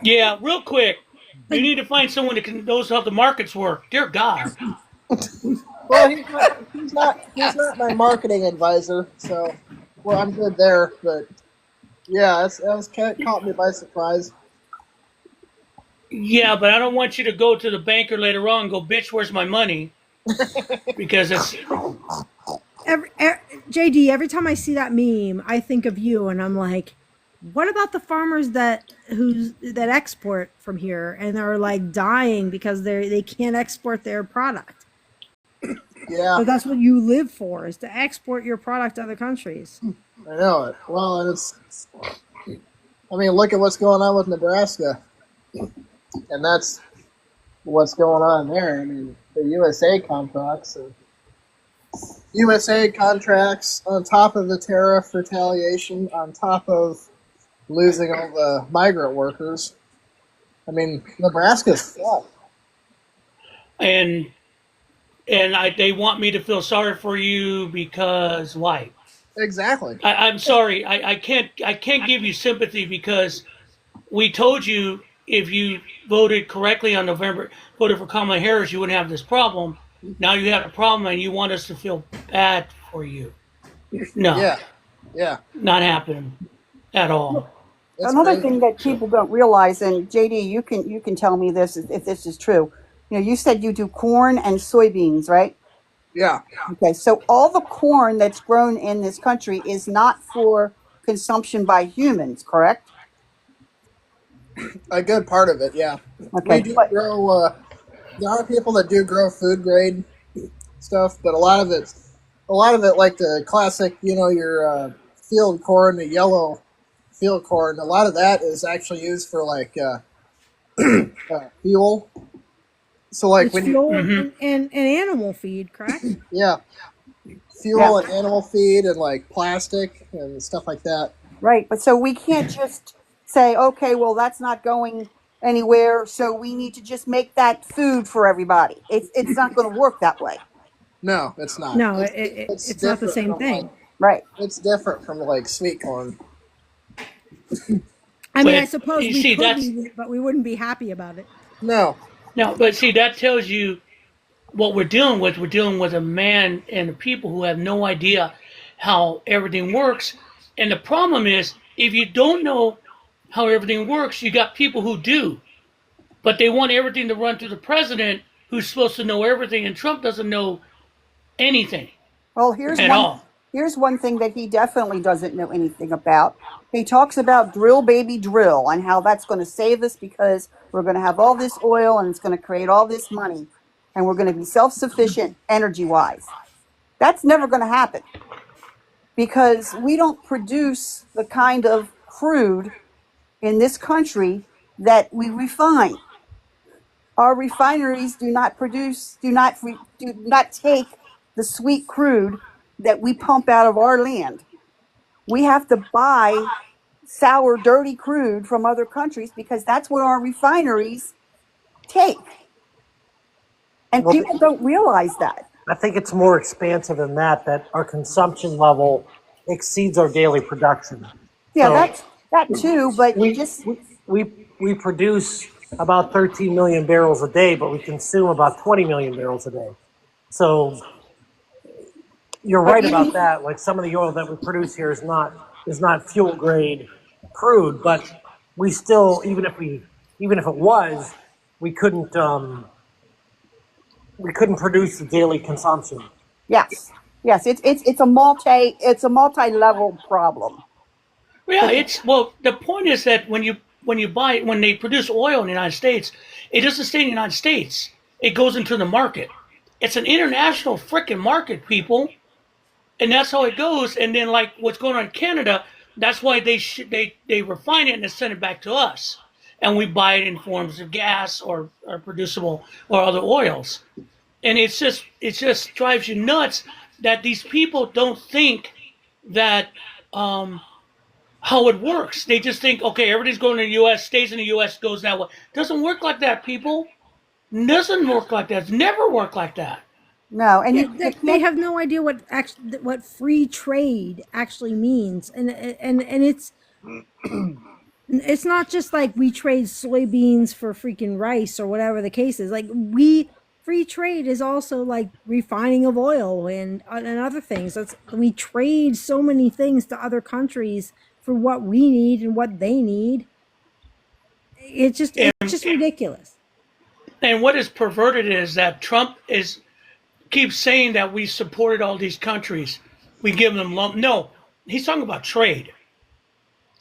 Yeah, real quick. You need to find someone that knows how the markets work. Dear God. Well, he's not my marketing advisor, so well, I'm good there. But yeah, that caught me by surprise. Yeah, but I don't want you to go to the banker later on and go, bitch, where's my money? Because it's JD, every time I see that meme, I think of you, and I'm like, what about the farmers that export from here and are like dying because they can't export their product? Yeah, But that's what you live for, is to export your product to other countries. I know it. Well, and I mean, look at what's going on with Nebraska, and that's what's going on there. I mean, the USA contracts on top of the tariff retaliation, on top of losing all the migrant workers. I mean, Nebraska's fucked. and they want me to feel sorry for you because why? Exactly. I'm sorry. I can't give you sympathy because we told you if you voted correctly on voted for Kamala Harris, you wouldn't have this problem. Now you have a problem and you want us to feel bad for you. No, Yeah. not happening at all. It's Another crazy. thing that people don't realize, and JD, you can tell me this if this is true. You know, you said you do corn and soybeans, right? Yeah. Okay, so all the corn that's grown in this country is not for consumption by humans, correct? A good part of it, yeah. Okay, We do but grow. There are people that do grow food grade stuff, but a lot of it, like the classic, your field corn, the yellow field corn. A lot of that is actually used for like fuel. So like It's when you, fuel and animal feed, correct? yeah, fuel and animal feed and like plastic and stuff like that. right, but so we can't just say, okay, well that's not going anywhere, so we need to just make that food for everybody. It's not going to work that way. No, it's not. No, It's it's not the different same from thing. Right. it's different from like sweet corn. I mean, I But suppose you we see, could that's eat it, but we wouldn't be happy about it. No, no, but see, that tells you what we're dealing with. We're dealing with a man and a people who have no idea how everything works. And the problem is, if you don't know how everything works, you got people who do, but they want everything to run through the president, who's supposed to know everything, and Trump doesn't know anything Well, at all. here's one thing that he definitely doesn't know anything about. He talks about drill baby drill and how that's going to save us because we're going to have all this oil and it's going to create all this money and we're going to be self-sufficient energy-wise. That's never going to happen because we don't produce the kind of crude in this country that we refine. Our refineries do not take the sweet crude that we pump out of our land. We have to buy sour, dirty crude from other countries because that's what our refineries take. And Well, people don't realize that. I think it's more expansive than that. That our consumption level exceeds our daily production. Yeah, So that too, but we just we produce about 13 million barrels a day, but we consume about 20 million barrels a day. So you're but right about even that. Like some of the oil that we produce here is not fuel grade crude, but we still even if it was, we couldn't produce the daily consumption. yes. Yes, it's a multi-level problem. Yeah, it's well. The point is that when they produce oil in the United States, it doesn't stay in the United States. It goes into the market. It's an international freaking market, people, and that's how it goes. And then, like what's going on in Canada, that's why they refine it and they send it back to us, and we buy it in forms of gas or producible or other oils. And it just drives you nuts that these people don't think that how it works. They just think, okay, everything's going to the U.S., stays in the U.S., goes that way. Doesn't work like that, people. Doesn't work like that. It's never worked like that. No, and Yeah, you they can't. have no idea what free trade actually means, and it's not just like we trade soybeans for freaking rice or whatever the case is. Like free trade is also like refining of oil and other things. We trade so many things to other countries for what we need and what they need. It's And just ridiculous. and what is perverted is that Trump is keeps saying that we supported all these countries. We give them lump. No, he's talking about trade.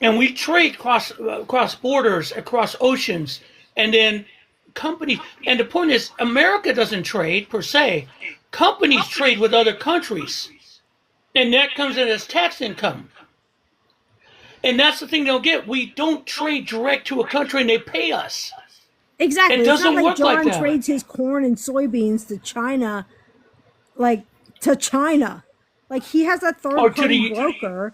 And we trade across borders, across oceans, and then companies. And the point is, America doesn't trade per se. Companies trade with other countries, and that comes in as tax income. And that's the thing they'll get. We don't trade direct to a country, and they pay us. Exactly. It It's not doesn't like work like John that. trades his corn and soybeans to China, like to China. Like he has a Or third to party the broker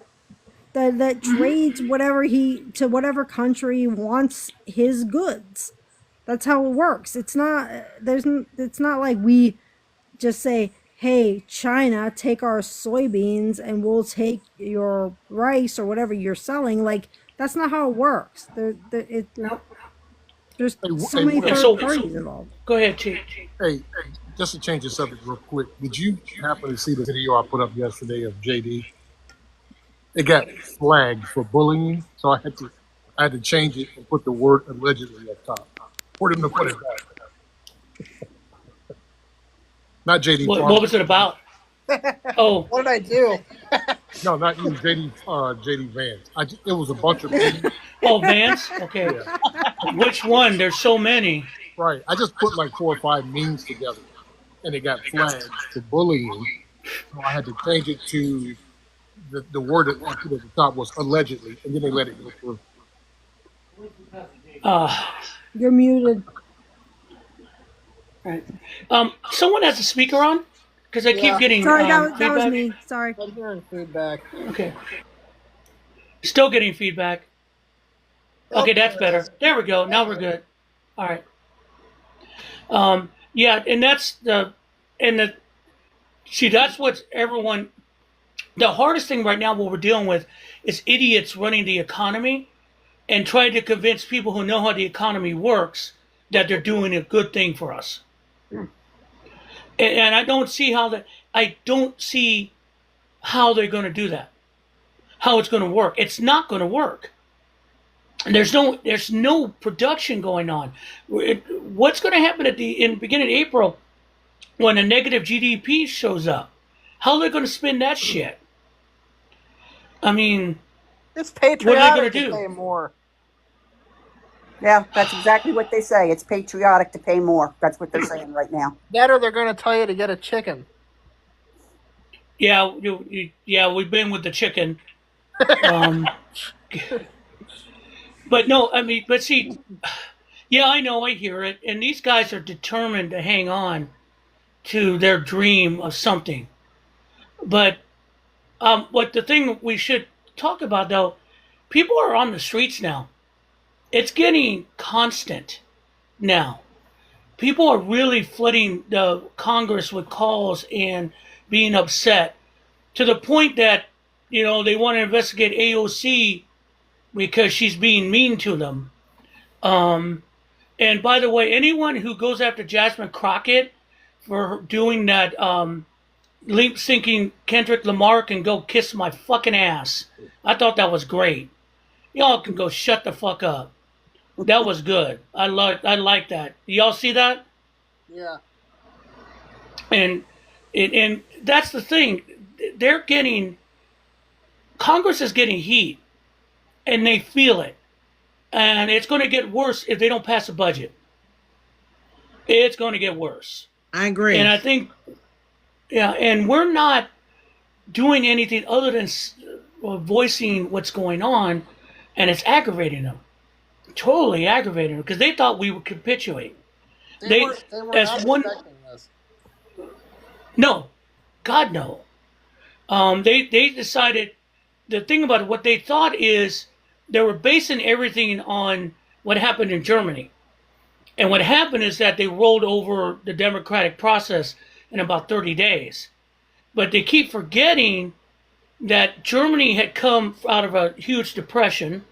that trades whatever he to whatever country wants his goods. That's how it works. It's not like we just say, "Hey, China, take our soybeans and we'll take your rice or whatever you're selling." Like that's not how it works. no. There's Hey, so many And third parties involved. go ahead, Chief. hey, just to change the subject real quick, did you happen to see the video I put up yesterday of JD? It got flagged for bullying, so I had to change it and put the word allegedly up top. For them to put it back. Not JD What Farmer. was it about? Oh, what did I do? No, not you, JD Vance. It was a bunch of memes. oh, Vance. Okay. Yeah, Which one? There's so many. right. I just put like 4 or 5 memes together, and it got flagged for bullying. So I had to change it to the word that I put at the top was allegedly, and then they let it go through. You're muted. Right. Someone has a speaker on because I keep Yeah. getting Sorry, that was feedback. me. Sorry. I'm hearing feedback. Okay. Still getting feedback. Okay, that's better. There we go. Now we're good. All right. Yeah, and that's the See, that's what everyone. The hardest thing right now, what we're dealing with, is idiots running the economy and trying to convince people who know how the economy works that they're doing a good thing for us. And I don't see how that. I don't see how they're going to do that. How it's going to work? It's not going to work. There's no production going on. What's going to happen in the beginning of April when a negative GDP shows up? How are they going to spend that shit? I mean, It's what are they patriotic going to to pay do? more. Yeah, that's exactly what they say. It's patriotic to pay more. That's what they're saying right now. That or they're going to tell you to get a chicken. Yeah, yeah, we've been with the chicken. Um, but no, I mean, but see, yeah, I know, I hear it, and these guys are determined to hang on to their dream of something. But what the thing we should talk about though, people are on the streets now. It's getting constant now. People are really flooding the Congress with calls and being upset to the point that, they want to investigate AOC because she's being mean to them. And by the way, anyone who goes after Jasmine Crockett for doing that lip syncing Kendrick Lamar can go kiss my fucking ass. I thought that was great. Y'all can go shut the fuck up. That was good. I like that. Y'all see that? Yeah. And that's the thing. Congress is getting heat, and they feel it. And it's going to get worse if they don't pass a budget. It's going to get worse. I agree. And I think, yeah, and we're not doing anything other than voicing what's going on, and it's aggravating them. Totally aggravating them because they thought we would capitulate. They were not expecting this. No, God no. They decided. The thing about it, what they thought is they were basing everything on what happened in Germany. And what happened is that they rolled over the democratic process in about 30 days. But they keep forgetting that Germany had come out of a huge depression.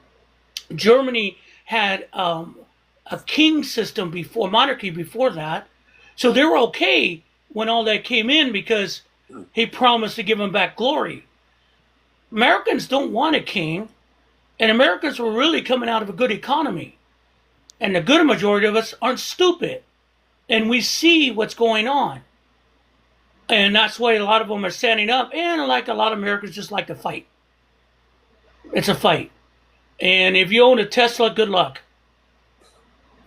Germany had a king system before, monarchy before that. So they were okay when all that came in because he promised to give them back glory. Americans don't want a king, and Americans were really coming out of a good economy. And the good majority of us aren't stupid. And we see what's going on. And that's why a lot of them are standing up, and like a lot of Americans just like to fight. It's a fight. And if you own a Tesla, good luck.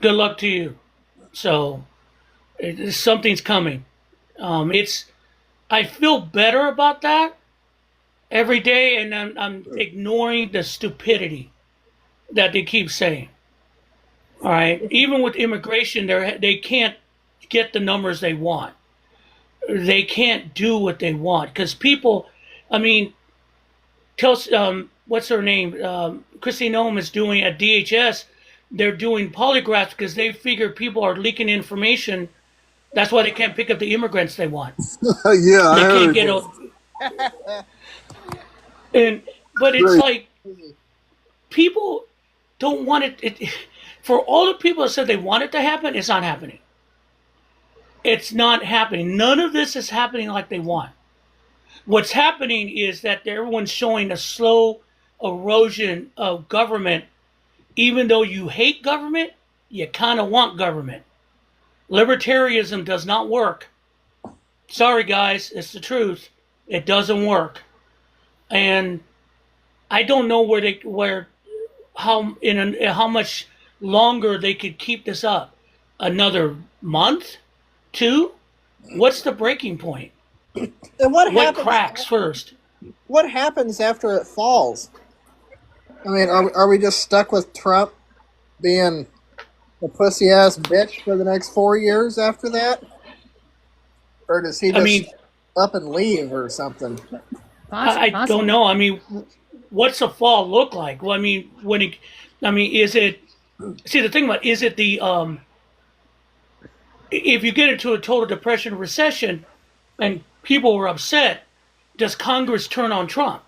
Good luck to you. So, something's coming. I feel better about that every day, and I'm ignoring the stupidity that they keep saying. All right, even with immigration, they can't get the numbers they want. They can't do what they want because people. I mean, what's her name? Christy Noem is doing at DHS. They're doing polygraphs because they figure people are leaking information. That's why they can't pick up the immigrants they want. Yeah, I They heard can't that. get but it's Great. like people don't want it. For all the people that said they want it to happen, it's not happening. It's not happening. None of this is happening like they want. What's happening is that everyone's showing a slow erosion of government. Even though you hate government, you kind of want government. Libertarianism does not work. Sorry, guys, it's the truth. It doesn't work. And I don't know how much longer they could keep this up. Another month? 2? What's the breaking point? And What cracks first? What happens after it falls? I mean, are we just stuck with Trump being a pussy ass bitch for the next 4 years after that? Or does he just up and leave or something? I don't know. I mean, what's a fall look like? Well, I mean, is it? See, the thing about is it the if you get into a total depression, recession, and people were upset. Does Congress turn on Trump?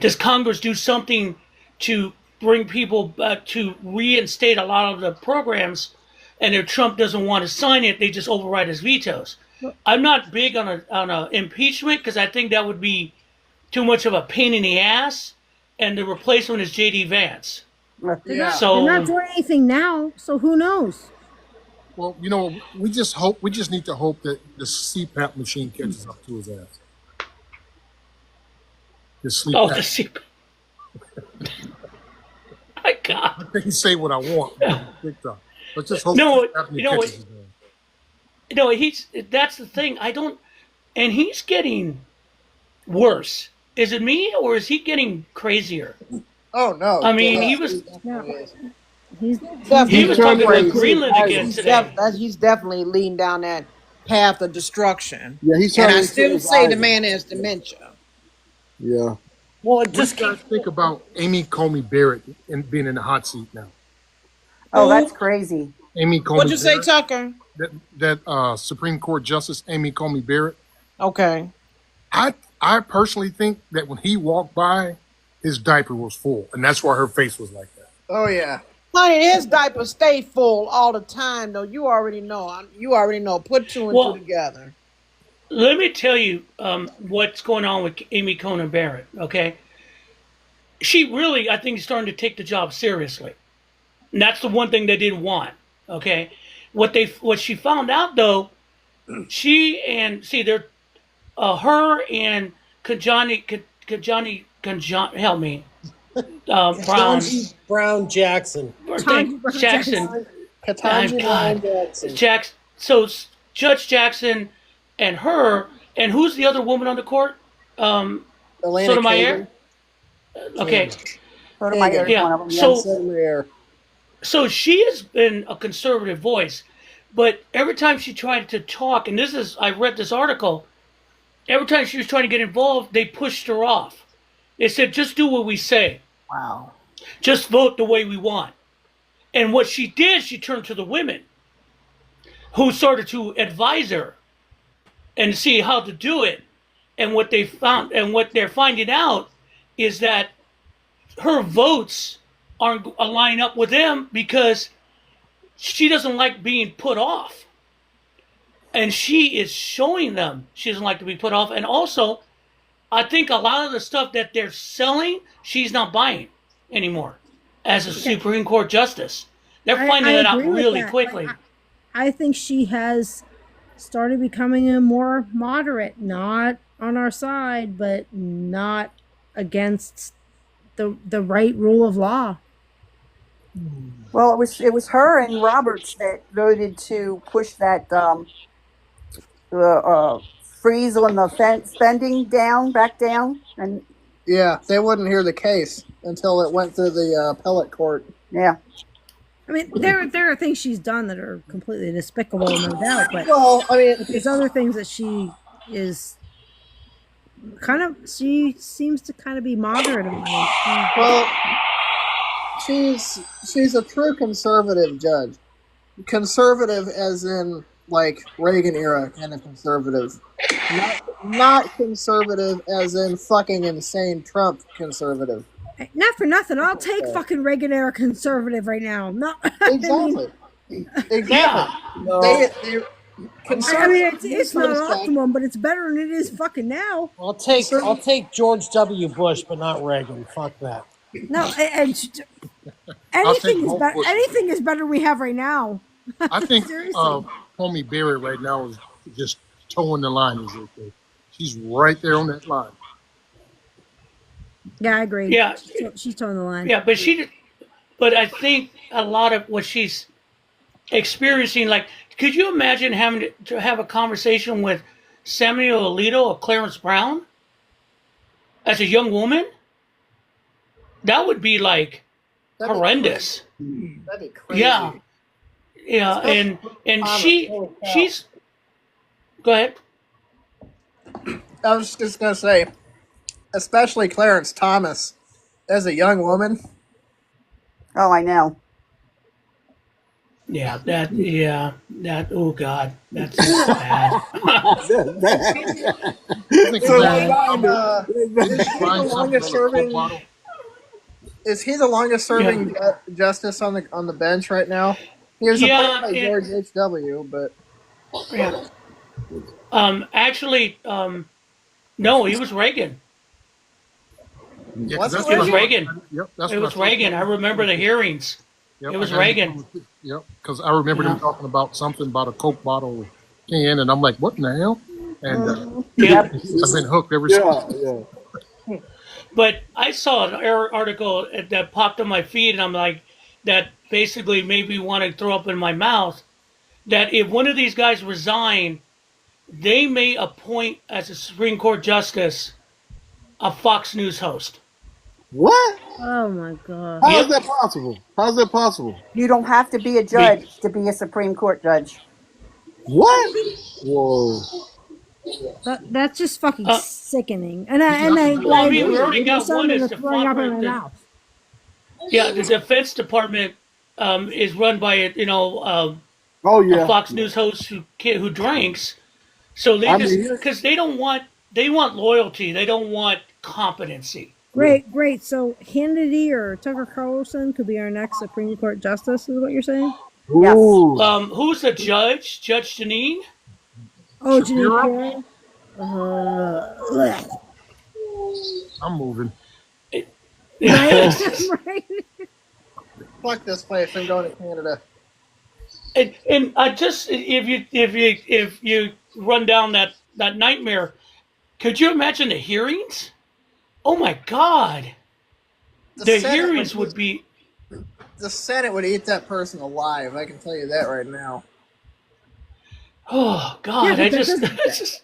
Does Congress do something to bring people back, to reinstate a lot of the programs? And if Trump doesn't want to sign it, they just override his vetoes. I'm not big on a impeachment because I think that would be too much of a pain in the ass. And the replacement is J.D. Vance. They're Yeah. not, So they're not doing anything now, so who knows? Well, we just need to hope that the CPAP machine catches up to his ass. The sleep oh, the apnea. CP. My God. I can say what I want. Big time. Let's just hope No, sleep apnea you know, catches his ass. that's the thing. And he's getting worse. Is it me or is he getting crazier? Oh no. I mean, yeah, he was definitely is. He's he was talking about crazy. Greenland again today. He's definitely leading down that path of destruction. Yeah, he's And trying I to still save say the Biden. man has dementia. Yeah. Well, it What just do you guys think about Amy Coney Barrett being in the hot seat now? Oh, that's crazy. Amy Coney What'd you say, Barrett, Tucker? that Supreme Court Justice Amy Coney Barrett. Okay. I personally think that when he walked by, his diaper was full, and that's why her face was like that. Oh yeah. Honey, his diapers stay full all the time, though. You already know. You already know. Put two and Well, two together. let me tell you what's going on with Amy Coney Barrett. Okay, she really, I think, is starting to take the job seriously. And that's the one thing they didn't want. Okay, what she found out though, her and Kanjani, help me, Brown, Brown Jackson. Jackson, Katanji God. Jackson. So Judge Jackson and her, and who's the other woman on the court? Elena Sotomayor. Okay, Sotomayor is Yeah, one of them. so- Yes. Sotomayor. so she has been a conservative voice, but every time she tried to talk, and I read this article, every time she was trying to get involved, they pushed her off. They said, just do what we say. Wow. Just vote the way we want. And what she did, she turned to the women who started to advise her and see how to do it. And what they found, and what they're finding out is that her votes aren't lining up with them because she doesn't like being put off. And she is showing them she doesn't like to be put off. And also, I think a lot of the stuff that they're selling, she's not buying anymore as a Supreme Court justice. They're finding that out agree with really that. quickly. Like, I think she has started becoming a more moderate, not on our side, but not against the right rule of law. Well, it was her and Roberts that voted to push that freeze on the spending back down, and Yeah, they wouldn't hear the case until it went through the appellate court. yeah. I mean, there are things she's done that are completely despicable, no doubt, but Well, I mean, there's other things that she is she seems to kind of be moderate about it. well, she's a true conservative judge. Conservative as in like Reagan era kind of conservative. Not conservative as in fucking insane Trump conservative. Not for nothing, I'll take fucking Reagan era conservative right now. No, I mean, Exactly. Yeah. They it's not optimum, but it's better than it is fucking now. I'll take George W. Bush, but not Reagan. Fuck that. No, anything is both better. Bushes. Anything is better we have right now. I think Seriously. Coney Barrett right now is just towing the line. She's right there on that line. Yeah, I agree. Yeah. she's towing the line. Yeah, but I think a lot of what she's experiencing, like, could you imagine having to have a conversation with Samuel Alito or Clarence Brown as a young woman? That would be like That'd be horrendous. That'd be crazy. Yeah, yeah, and she's. Go ahead. I was just gonna say, especially Clarence Thomas, as a young woman. Oh, I know. Oh God, that's bad. That's bad. I think So Is they Ryan, he find it. did he is he the find something longest on a Coke serving? bottle? Is he the longest Yeah, serving justice on the bench right now? He was appointed yeah, by George H.W. But yeah. Actually, no, he was Reagan. Yeah, because was it that's It what I was Reagan? thought. Reagan. Yep, that's It what I was thought. Reagan. I remember the hearings. Yep, It I was got Reagan. it. Yep, because I remember them Yeah, talking about something about a Coke bottle can, and I'm like, what in the hell? And Mm, yeah. yep. I've been hooked ever since. Yeah, yeah. But I saw an article that popped on my feed, and I'm like, that basically made me want to throw up in my mouth. That if one of these guys resign, they may appoint as a Supreme Court justice a Fox News host. What? Oh my god. How is Yep. that possible? How is that possible? You don't have to be a Be- judge to be a Supreme Court judge. What? Whoa. That's just fucking uh, sickening. And You have to be well, I I a mean, we agree. already They do got one something as to throwing up in my the mouth. yeah, the Defense Department is run by Oh a yeah. Fox News host who drinks. So they I just mean, because they want loyalty, they don't want competency. Great. So Hannity or Tucker Carlson could be our next Supreme Court justice, is what you're saying? Yes. ooh. Who's the judge? Judge Janine? Oh, Janine Shapiro. Pirro? Ugh. I'm moving. Right? Right? fuck this place, I'm going to Canada. And I just if you run down that nightmare, could you imagine the hearings? Oh my God, The the Senate hearings would would be. the Senate would eat that person alive. I can tell you that right now. Oh Yeah, God, but I that just, doesn't. it's just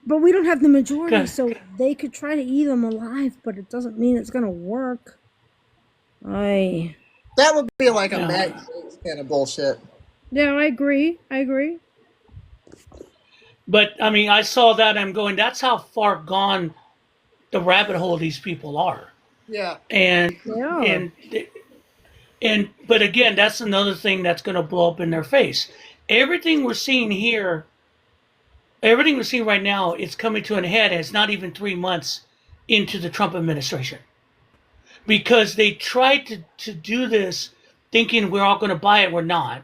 But we don't have the majority, God. so they could try to eat them alive, but it doesn't mean it's gonna work. I. That would be like a Yeah. Matt Gaetz kind of bullshit. Yeah, I agree. But I mean, I saw that. I'm going. That's how far gone the rabbit hole these people are. Yeah. And They are. and but again, that's another thing that's going to blow up in their face. Everything we're seeing here, everything we're seeing right now, it's coming to an head. And it's not even 3 months into the Trump administration because they tried to do this thinking we're all going to buy it. We're not.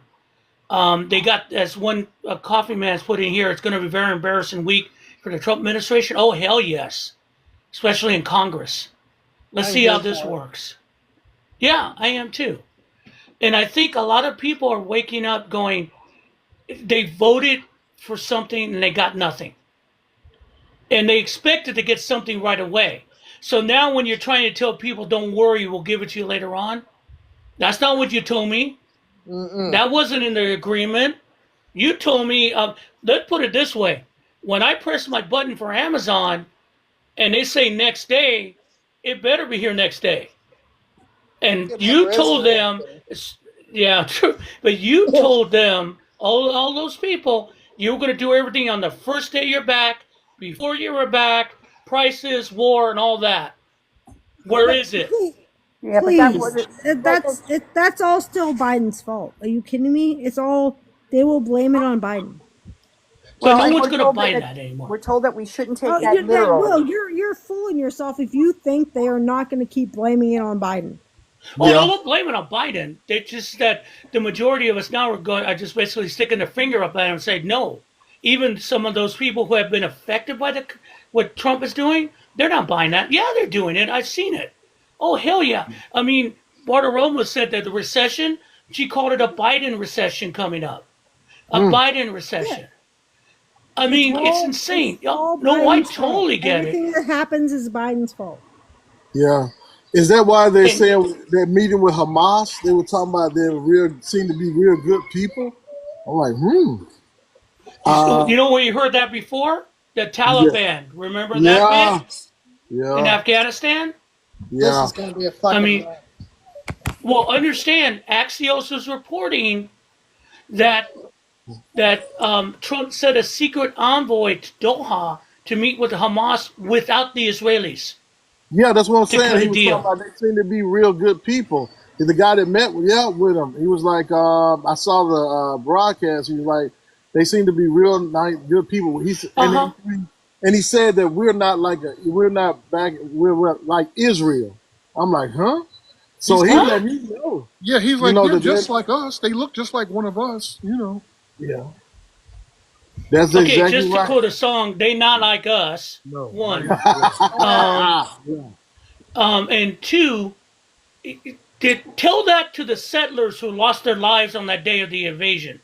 They got, as one coffee man's put in here, it's going to be a very embarrassing week for the Trump administration. Oh, hell yes. Especially in Congress. Let's see how this works. Yeah, I am too. And I think a lot of people are waking up going, they voted for something and they got nothing. And they expected to get something right away. So now when you're trying to tell people, don't worry, we'll give it to you later on, that's not what you told me. That wasn't in the agreement. You told me, let's put it this way. When I press my button for Amazon and they say next day, it better be here next day. And you told them, yeah, true. But you told them, all those people, you were going to do everything on the first day you're back, before you were back, prices, war, and all that. Where is it? Yeah, but that Please, wasn't. that's all still Biden's fault. Are you kidding me? It's all they will blame it on Biden. But no and one's we're going to told buy that- that anymore. We're told that we shouldn't take Oh, that literally. you're fooling yourself if you think they are not going to keep blaming it on Biden. Oh, Yeah. no, don't blame it on Biden. It's just that the majority of us now are just basically sticking their finger up at him and saying no. Even some of those people who have been affected by what Trump is doing, they're not buying that. Yeah, they're doing it. I've seen it. Oh, hell yeah. I mean, Bartiromo said that the recession, she called it a Biden recession coming up. A Biden recession. I mean, it's insane. all No, I Biden's fault. totally get it. Everything that happens is Biden's fault. Yeah. Is that why they're And- saying that meeting with Hamas? They were talking about they seem to be real good people. I'm like, You know where you heard that before? The Taliban. Remember that yeah, bit? In yeah, Afghanistan? This yeah. is going to be a fucking. I mean, well, understand, Axios was reporting that Trump sent a secret envoy to Doha to meet with Hamas without the Israelis. Yeah, that's what I'm To cut saying. a He was deal. talking about they seem to be real good people. The guy that met with him, he was like, I saw the broadcast. He was like, they seem to be real nice, good people. Uh-huh. And he said that we're not we're like Israel. I'm like, huh? So he Huh? let me know. Yeah, he's You like, know they're that just like us. They look just like one of us, you know. yeah, that's Okay, exactly just to right. quote a song, "They Not Like Us." No, not One, even close. um, Yeah. and two, tell that to the settlers who lost their lives on that day of the invasion.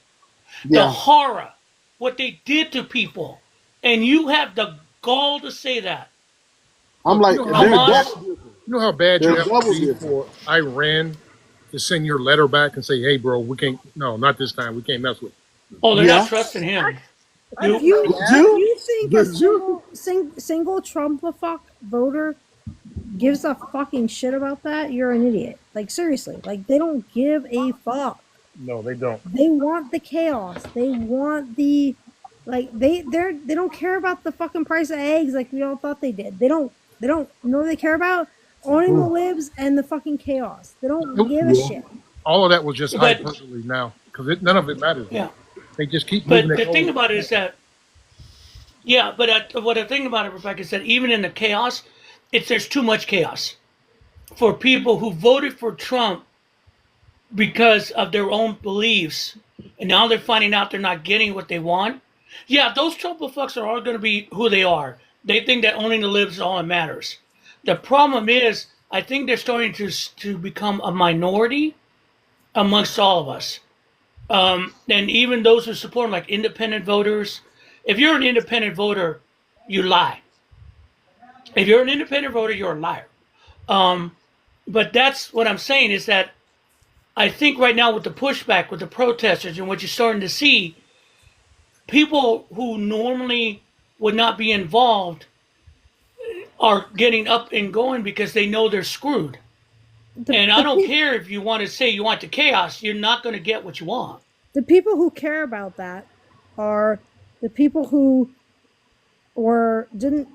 The Yeah. horror, what they did to people, and you have the gall to say that. I'm Look, like, they're Hamas, double different. you know how bad you They're have to double be different. for Iran to send your letter back and say, "Hey, bro, we can't. No, not this time. We can't mess with oh, they're not Yeah. trusting him. I'd Nope. say You that. Jew? you think a The Jew? single Trump fuck voter gives a fucking shit about that? You're an idiot. Like seriously, like they don't give a fuck. it." No, they don't. They want the chaos. They want the like they don't care about the fucking price of eggs like we all thought they did. They don't know what they care about owning the libs and the fucking chaos. They don't Nope. give a Yeah. shit. All of that was just But hyperbole now because none of it matters. yeah, They just keep moving but the the thing goal. about it is that yeah, but what the thing about it, Rebecca, is that even in the chaos, there's too much chaos for people who voted for Trump because of their own beliefs, and now they're finding out they're not getting what they want. Yeah, those Trump fucks are all going to be who they are. They think that owning the libs is all that matters. The problem is, I think they're starting to become a minority amongst all of us. And even those who support them, like independent voters. If you're an independent voter, you lie. If you're an independent voter, you're a liar. But that's what I'm saying is that I think right now with the pushback, with the protesters, and what you're starting to see, people who normally would not be involved are getting up and going because they know they're screwed. And I don't care if you want to say you want the chaos, you're not going to get what you want. The people who care about that are the people who were did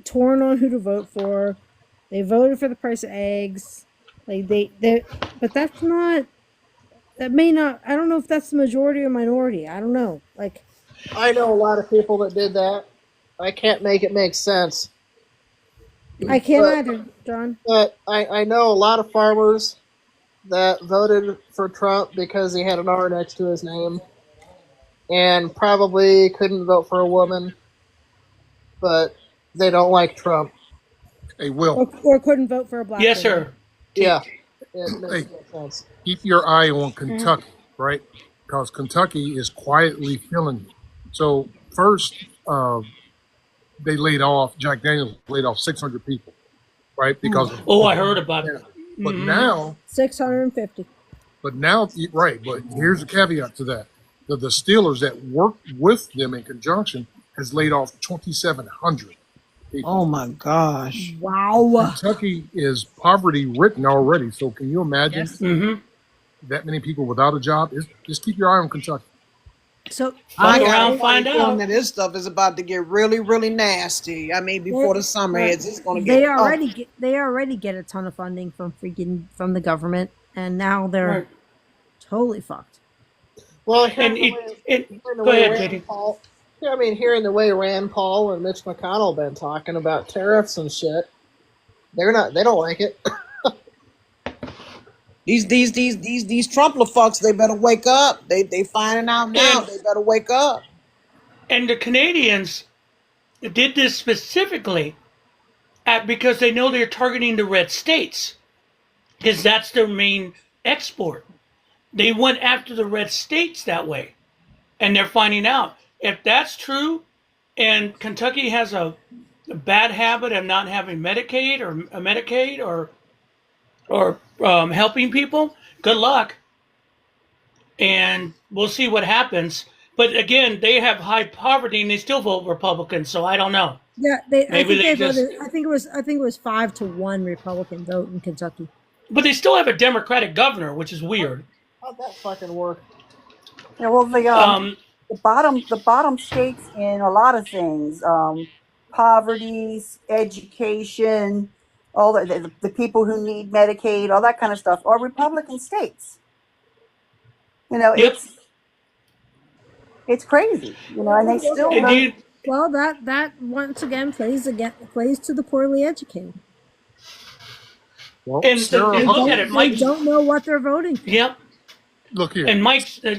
torn on who to vote for. They voted for the price of eggs. Like but that's not. That may not. I don't know if that's the majority or minority. I don't know. Like I know a lot of people that did that. I can't make it make sense. I can't But either, John. I know a lot of farmers that voted for Trump because he had an R next to his name and probably couldn't vote for a woman, but they don't like Trump. Hey, Will, Or couldn't vote for a black. Yes, woman. sir. Yeah, it hey, makes no sense. keep your eye on Kentucky, right? Because Kentucky is quietly killing you. So first, they laid off Jack Daniels laid off 600 people, right? Because of, Oh, I heard about it. but now 650. But now, right, but here's a caveat to that. The Steelers that worked with them in conjunction has laid off 2,700 people. Oh my gosh. Wow. Kentucky is poverty written already. So can you imagine Mm-hmm. that many people without a job? Just keep your eye on Kentucky. So Fuck I around, got find a feeling out. that this stuff is about to get really, really nasty. I mean, before the summer hits, it's going to they get already get a ton of funding from the government, and now they're Right. totally fucked. Well, And go ahead, JD. Hearing the way Rand Paul and Mitch McConnell been talking about tariffs and shit, they don't like it. These Trump fucks, they better wake up. They finding out now. And- They better wake up. And the Canadians did this specifically because they know they're targeting the red states because that's their main export. They went after the red states that way. And they're finding out if that's true and Kentucky has a bad habit of not having Medicaid or helping people, good luck. And we'll see what happens. But again, they have high poverty and they still vote Republican, so I don't know. Yeah, I Maybe think they just- voted. I think it was 5-1 Republican vote in Kentucky. But they still have a Democratic governor, which is weird. How'd that fucking work? Yeah, well, Um, the bottom states in a lot of things, poverty, education, all the people who need Medicaid, all that kind of stuff, are Republican states. You know, Yep. it's crazy. You know, and they still And don't. Well, that once again plays to the poorly educated. Well, and Sarah look Huckabee, at it, They Mike. don't know what they're voting for. Yep. look here. And Mike's. Go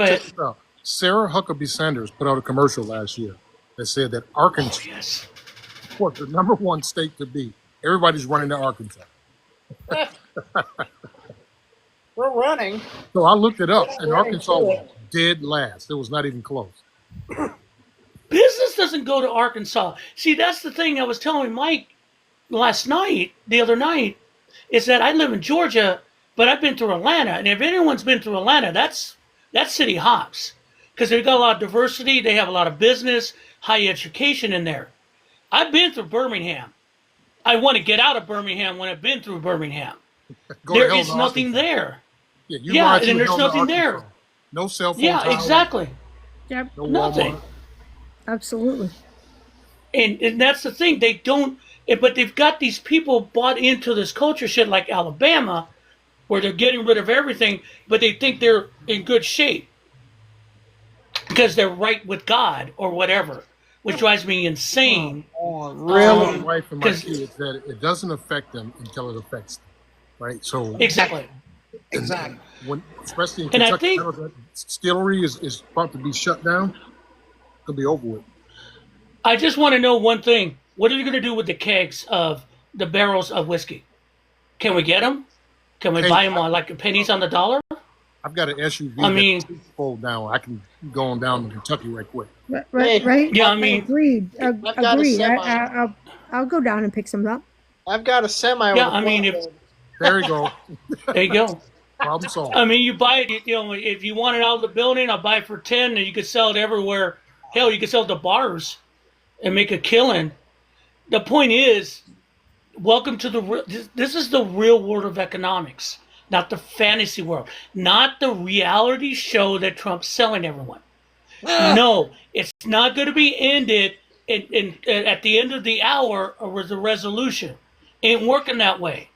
ahead. Check this out. Sarah Huckabee Sanders put out a commercial last year that said that Arkansas Yes. was the number one state to beat. Everybody's running to Arkansas. We're running. So I looked it up, and We're running Arkansas to was it. dead last. It was not even close. Business doesn't go to Arkansas. See, that's the thing I was telling Mike the other night, is that I live in Georgia, but I've been through Atlanta. And if anyone's been through Atlanta, that's city hops. Because they've got a lot of diversity, they have a lot of business, high education in there. I've been through Birmingham. I want to get out of Birmingham when I've been through Birmingham. Go to There hell is to nothing Arkansas. there. Yeah, you Yeah, ride through and there's hell to nothing there. Arkansas. No cell phone Yeah, towers, exactly. Yep, no Nothing. Walmart. absolutely. And that's the thing. They don't, but they've got these people bought into this culture shit like Alabama, where they're getting rid of everything, but they think they're in good shape because they're right with God or whatever, which drives me insane. Oh, I really? tell my wife and my 'Cause- kids that it doesn't affect them until it affects them, right? So Exactly. Exactly. when, especially in And I Kentucky, think- now that distillery is about to be shut down, it'll be over with. I just want to know one thing. What are you going to do with the kegs of the barrels of whiskey? Can we get them? Can we Hey, buy them on like pennies on the dollar? I've got an SUV I mean- that's fold down. I can go on down to Kentucky right quick. Right, Hey, right. Yeah, I mean- agreed. I've got a Agreed. semi. I'll go down and pick some up. I've got a semi. Yeah, with I mean, if- flatbed. There you go. There you go. Problem solved. I mean, you buy it, you know, if you want it out of the building, I'll buy it for 10 and you could sell it everywhere. Hell, you could sell it to bars and make a killing. The point is, welcome to this is the real world of economics, not the fantasy world, not the reality show that Trump's selling everyone. No, it's not going to be ended at the end of the hour or with a resolution. Ain't working that way.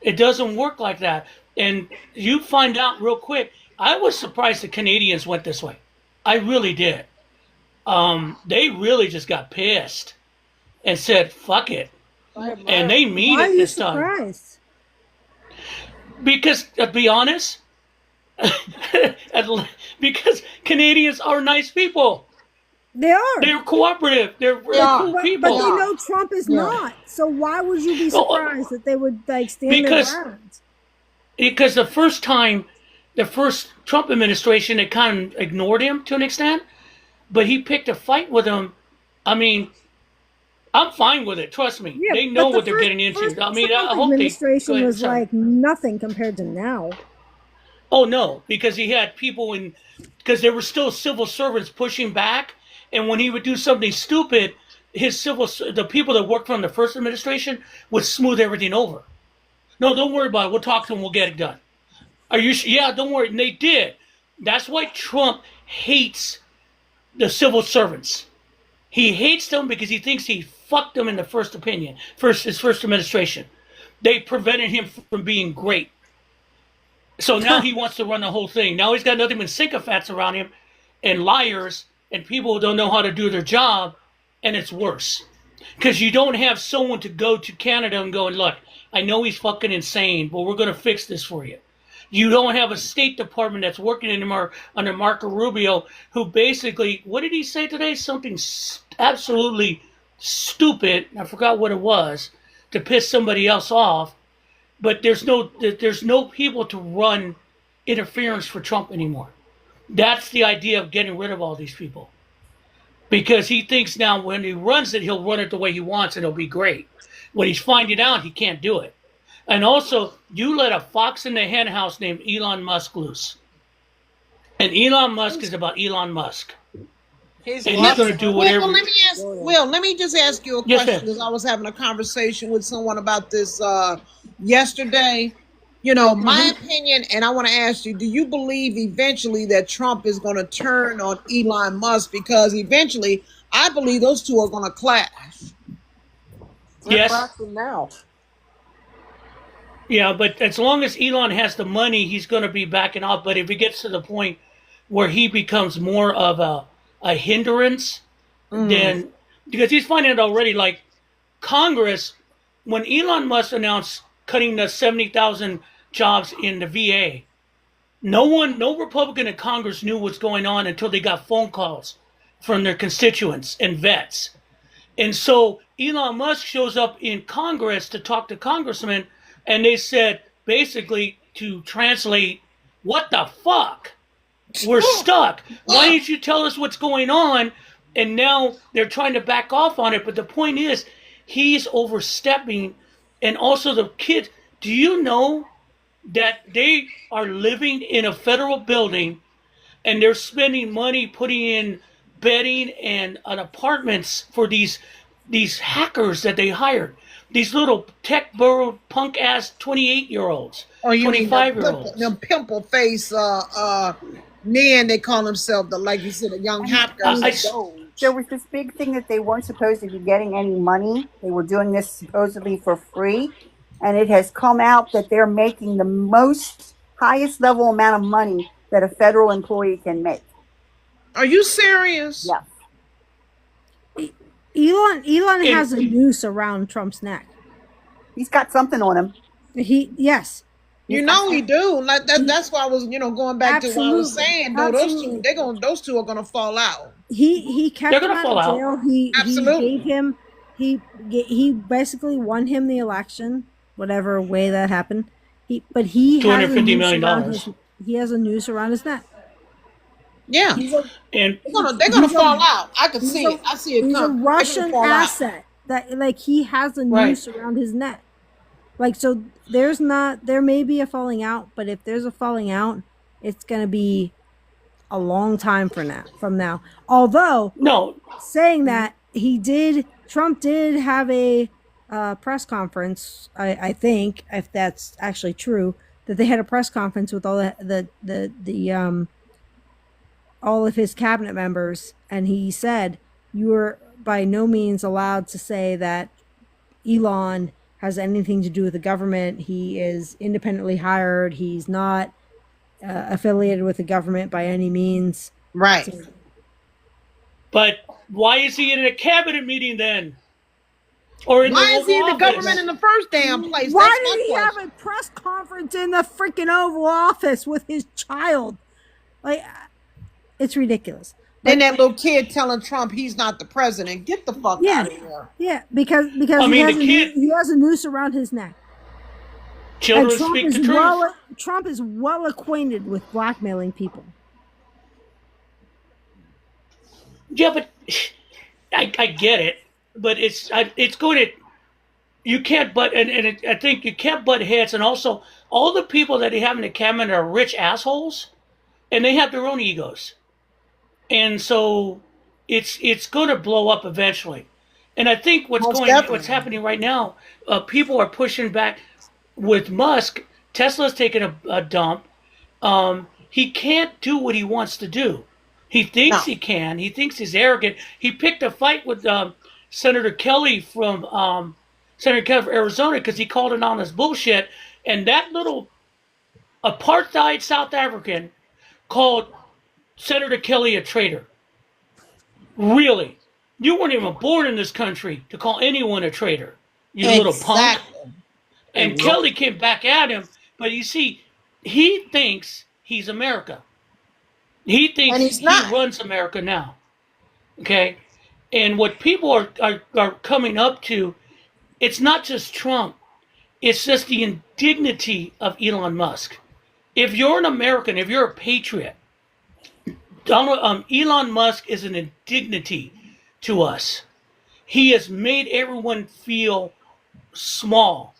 It doesn't work like that. And you find out real quick. I was surprised the Canadians went this way. I really did. They really just got pissed and said, fuck it. And they mean Why are it you this time. surprised? Because, to be honest, because Canadians are nice people. They are. They're cooperative. They're really Yeah. cool But people. you know Trump is Yeah. not. So why would you be Oh, surprised that they would like stand because- their ground? Because the first Trump administration, it kind of ignored him to an extent, but he picked a fight with him. I mean, I'm fine with it. Trust me. Yeah, They know but the what they're first- getting into. first I mean, Trump I hope they. administration go ahead, was sorry. like nothing compared to now. Oh no, because he had people because there were still civil servants pushing back, and when he would do something stupid, the people that worked from the first administration would smooth everything over. No, don't worry about it. We'll talk to him. We'll get it done. Are you? Yeah, don't worry. And they did. That's why Trump hates the civil servants. He hates them because he thinks he fucked them in the his first administration. They prevented him from being great. So now he wants to run the whole thing. Now he's got nothing but sycophants around him and liars and people who don't know how to do their job, and it's worse. Because you don't have someone to go to Canada and go, look, I know he's fucking insane, but we're going to fix this for you. You don't have a State Department that's working under Marco Rubio, who basically, what did he say today? Something absolutely stupid. I forgot what it was, to piss somebody else off. But there's no people to run interference for Trump anymore. That's the idea of getting rid of all these people. Because he thinks now when he runs it, he'll run it the way he wants and it'll be great. When he's finding out, he can't do it. And also, you let a fox in the hen house named Elon Musk loose. And Elon Musk is about Elon Musk. He's And he's going to do whatever. Will, let me just ask you a Yes, question ma'am. because I was having a conversation with someone about this yesterday. You know, my opinion, and I want to ask you, do you believe eventually that Trump is going to turn on Elon Musk? Because eventually, I believe those two are going to clash. They're Yes. crashing now. Yeah, but as long as Elon has the money, he's going to be backing off. But if it gets to the point where he becomes more of a hindrance, then because he's finding it already, like Congress, when Elon Musk announced cutting the 70,000 jobs in the VA, no Republican in Congress knew what's going on until they got phone calls from their constituents and vets. And so Elon Musk shows up in Congress to talk to congressmen, and they said, basically, to translate, what the fuck? We're stuck. Why didn't you tell us what's going on? And now they're trying to back off on it. But the point is, he's overstepping. And also the kids, do you know that they are living in a federal building and they're spending money putting in bedding and apartments for these hackers that they hired? These little tech burrowed punk ass 28-year-olds, Or you mean 25-year-olds. them pimple face men, they call themselves, the, like you said, the young hackers. There was this big thing that they weren't supposed to be getting any money. They were doing this supposedly for free. And it has come out that they're making the most highest level amount of money that a federal employee can make. Are you serious? Yeah. Elon has a noose around Trump's neck. He's got something on him. Yes. You know he do. Like that's why I was, going back to what I was saying. Though those two are gonna fall out. He kept They're him gonna out fall of out. jail. He Absolutely. gave him he basically won him the election, whatever way that happened. He has a $250 noose million. around he has a noose around his neck. Yeah, And they're gonna fall out. I can see it. I see it He's a coming. Russian asset that like he has a noose around his neck. Like, so there may be a falling out, but if there's a falling out, it's going to be a long time from now. Although, no, saying that, Trump did have a press conference, I think, if that's actually true, that they had a press conference with all all of his cabinet members, and he said, you are by no means allowed to say that Elon has anything to do with the government. He is independently hired. He's not affiliated with the government by any means. Right. So, but why is he in a cabinet meeting then? Or in Why the is he in the Oval Office? government in the first damn place? why That's my did he have question. a press conference in the freaking Oval Office with his child? Like, it's ridiculous. Then that little kid telling Trump he's not the president. Get the fuck Yeah. out of here. Yeah, because I mean, he has a noose around his neck. Children And Trump speak is the truth. Trump is well acquainted with blackmailing people. Yeah, but I get it. But it's going to, you can't butt, I think you can't butt heads. And also, all the people that they have in the cabinet are rich assholes, and they have their own egos. And so it's going to blow up eventually. And I think what's happening right now, people are pushing back with Musk. Tesla's taking a dump. He can't do what he wants to do. He thinks he can. He thinks he's arrogant. He picked a fight with Senator Kelly from Arizona because he called it on his bullshit. And that little apartheid South African called Senator Kelly a traitor. Really? You weren't even born in this country to call anyone a traitor, you little punk. And Kelly came back at him, but you see, he thinks he's America. He thinks he runs America now. Okay? And what people are coming up to, it's not just Trump. It's just the indignity of Elon Musk. If you're an American, if you're a patriot, Elon Musk is an indignity to us. He has made everyone feel small.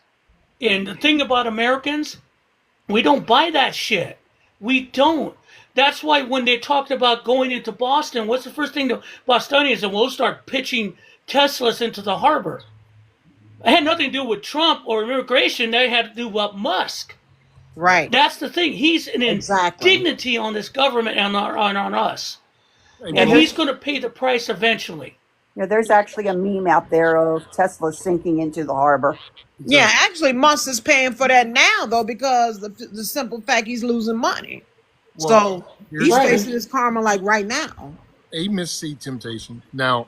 And the thing about Americans, we don't buy that shit. We don't. That's why when they talked about going into Boston, what's the first thing the Bostonians said? We'll start pitching Teslas into the harbor. It had nothing to do with Trump or immigration. That had to do with Musk. Right. That's the thing. He's an indignity on this government and on us. And he's going to pay the price eventually. You know, there's actually a meme out there of Tesla sinking into the harbor. Yeah, Exactly. actually, Musk is paying for that now though because the simple fact he's losing money. Well, So he's here's Right. facing his karma like right now. a Miss C temptation. Now,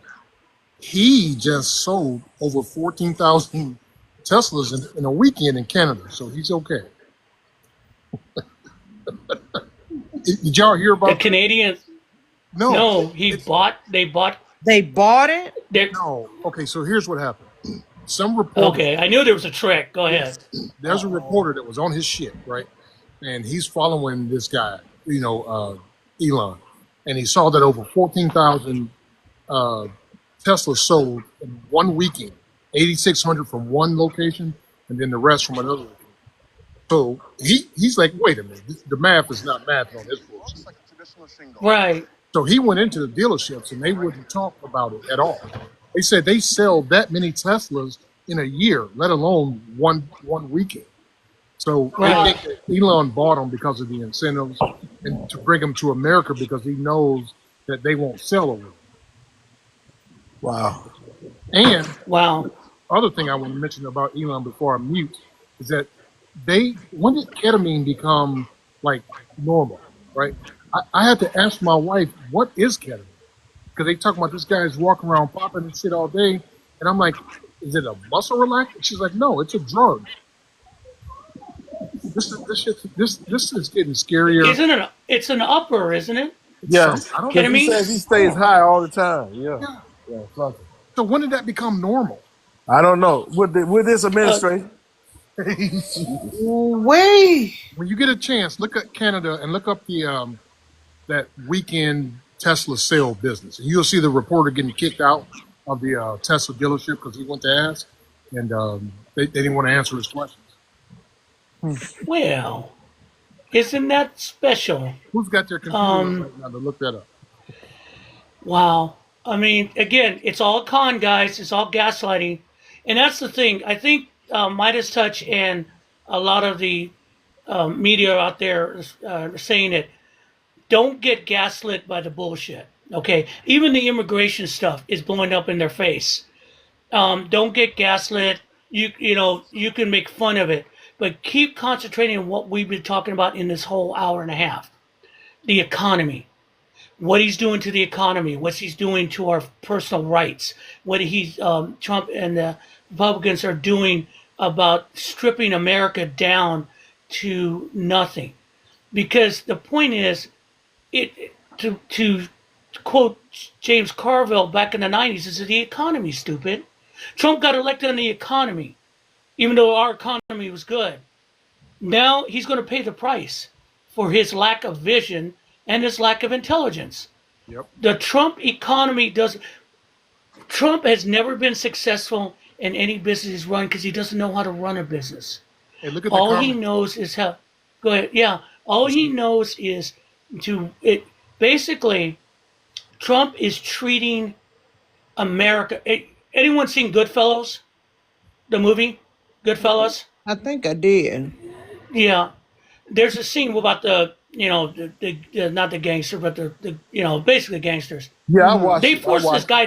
he just sold over 14,000 Teslas in a weekend in Canada, so he's okay. Did y'all hear The about that? Canadians, No. no, It's they bought They bought it. their, no. Okay, so here's what happened. Some reporter, okay, I knew there was a trick. Go ahead. there's a reporter that was on his ship, right? And he's following this guy, Elon, and he saw that over 14,000 uh, Tesla sold in one weekend, 8,600 from one location, and then the rest from another location. So he's like, wait a minute, the math is not math on this bullshit. Right. So he went into the dealerships and they wouldn't talk about it at all. They said they sell that many Teslas in a year, let alone one weekend. So they Right. think that Elon bought them because of the incentives and to bring them to America because he knows that they won't sell over there. Wow. And Wow. other thing I want to mention about Elon before I mute is that when did ketamine become like normal, right? I had to ask my wife, what is ketamine? Because they talk about this guy's walking around popping and shit all day. And I'm like, is it a muscle relaxer? She's like, no, it's a drug. This is getting scarier. Isn't it? It's an upper, isn't it? Yeah. I don't Kidding know. He me? says he stays high all the time. Yeah. Yeah. Yeah. Something. So when did that become normal? I don't know. With this Uh, administration, Way. When you get a chance, look at Canada and look up the that weekend Tesla sale business, and you'll see the reporter getting kicked out of the Tesla dealership because he went to ask, and they didn't want to answer his questions. well, isn't that special? Who's got their computer right now to look that up? Wow. I mean, again, it's all a con, guys. It's all gaslighting. And that's the thing. I think Midas Touch and a lot of the media out there saying it, don't get gaslit by the bullshit. Okay? Even the immigration stuff is blowing up in their face. Don't get gaslit. You can make fun of it, but keep concentrating on what we've been talking about in this whole hour and a half. The economy. What he's doing to the economy, what he's doing to our personal rights, what Trump and the Republicans are doing about stripping America down to nothing. Because the point is, to quote James Carville back in the 90s, is the economy, stupid. Trump got elected on the economy, even though our economy was good. Now he's going to pay the price for his lack of vision and his lack of intelligence. Yep. The Trump economy Trump has never been successful in any business he's run because he doesn't know how to run a business. Hey, look at the All he comment. knows is how. Go ahead. Yeah. All he knows is basically, Trump is treating America. Anyone seen Goodfellas? The movie? Goodfellas? I think I did. Yeah. There's a scene about the not the gangster, but the basically gangsters. yeah, I watched. They it. I forced this watched. guy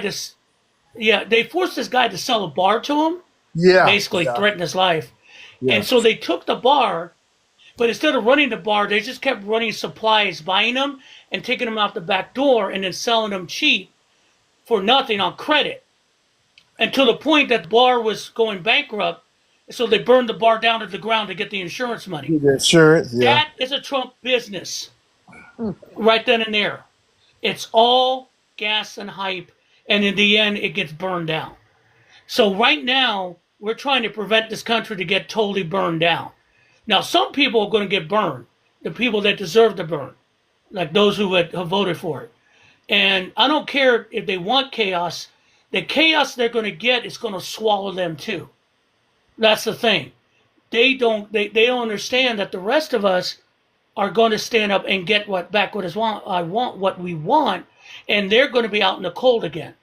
they forced this guy to sell a bar to him, Yeah. basically Yeah. threaten his life. Yeah. And so they took the bar, but instead of running the bar, they just kept running supplies, buying them and taking them out the back door and then selling them cheap for nothing on credit until the point that the bar was going bankrupt. So they burned the bar down to the ground to get the insurance money. The insurance. Yeah. That is a Trump business right then and there. It's all gas and hype, and in the end, it gets burned down. So right now, we're trying to prevent this country to get totally burned down. Now, some people are going to get burned, the people that deserve to burn, like those who have voted for it. And I don't care if they want chaos. The chaos they're going to get is going to swallow them too. That's the thing. They don't understand that the rest of us are going to stand up and get what we want, and they're going to be out in the cold again.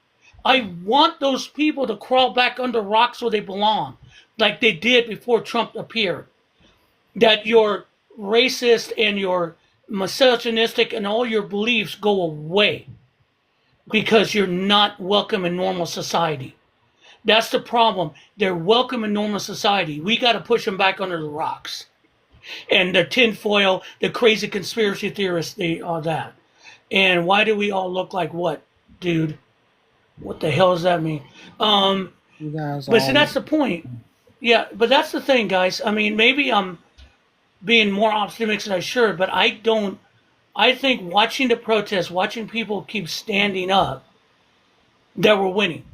I want those people to crawl back under rocks where they belong, like they did before Trump appeared. That your racist and your misogynistic and all your beliefs go away. because you're not welcome in normal society. That's the problem. They're welcome in normal society. We got to push them back under the rocks. And the tinfoil, the crazy conspiracy theorists, they are that. And why do we all look like what, dude? What the hell does that mean? You guys But see, all that's the point. Yeah, but that's the thing, guys. I mean, maybe I'm being more optimistic than I should, but I don't. I think watching the protests, watching people keep standing up, that we're winning.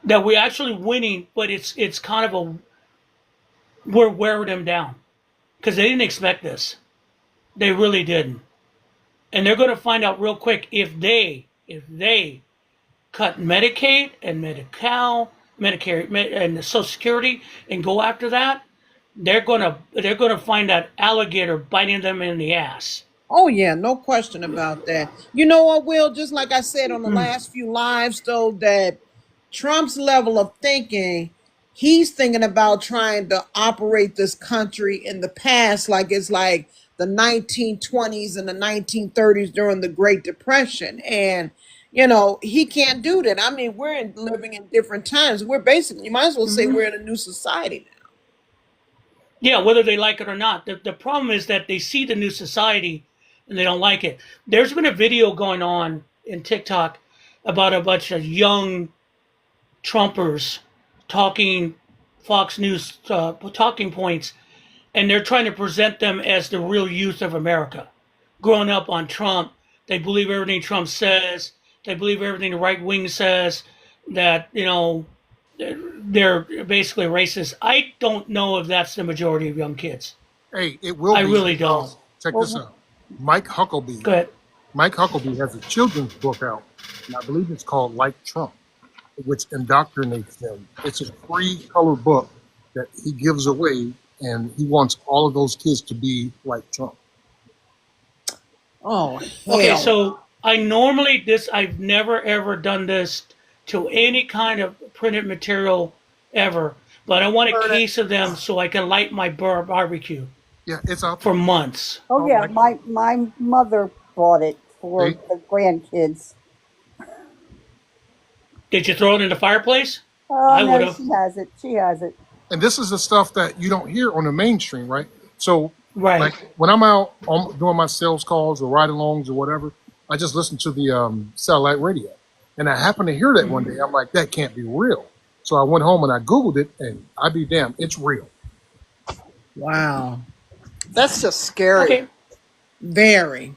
That we're actually winning, but it's kind of a we're wearing them down because they didn't expect this. They really didn't, and they're going to find out real quick if they cut Medicaid and Medi-Cal, Medicare, and Social Security, and go after that. They're gonna find that alligator biting them in the ass. Oh yeah, no question about that. You know what, Will? Just like I said on the last few lives, though, that Trump's level of thinking, he's thinking about trying to operate this country in the past, like it's like the 1920s and the 1930s during the Great Depression, and he can't do that. I mean, living in different times. We're basically, you might as well say, we're in a new society now. Yeah, whether they like it or not. The problem is that they see the new society and they don't like it. There's been a video going on in TikTok about a bunch of young Trumpers talking Fox News talking points, and they're trying to present them as the real youth of America. Growing up on Trump, they believe everything Trump says. They believe everything the right wing says. That they're basically racist. I don't know if that's the majority of young kids. Hey, it will. I be really because- don't. Check this out. Mike Huckabee. Go ahead. Mike Huckabee has a children's book out, and I believe it's called Like Trump, which indoctrinates them. It's a free color book that he gives away, and he wants all of those kids to be like Trump. Oh, Okay, hell. so I've never ever done this to any kind of printed material ever, but I want a case of them so I can light my barbecue Yeah, it's out for there. months. Oh yeah, my mother bought it for See? the grandkids. Did you throw it in the fireplace? Oh I no, would've. she has it. She has it. And this is the stuff that you don't hear on the mainstream, right? So, Right. like when I'm out doing my sales calls or ride-alongs or whatever, I just listen to the satellite radio, and I happened to hear that one day. I'm like, that can't be real. So I went home and I Googled it, and I'd be damned, it's real. Wow. That's just scary. Okay. Very.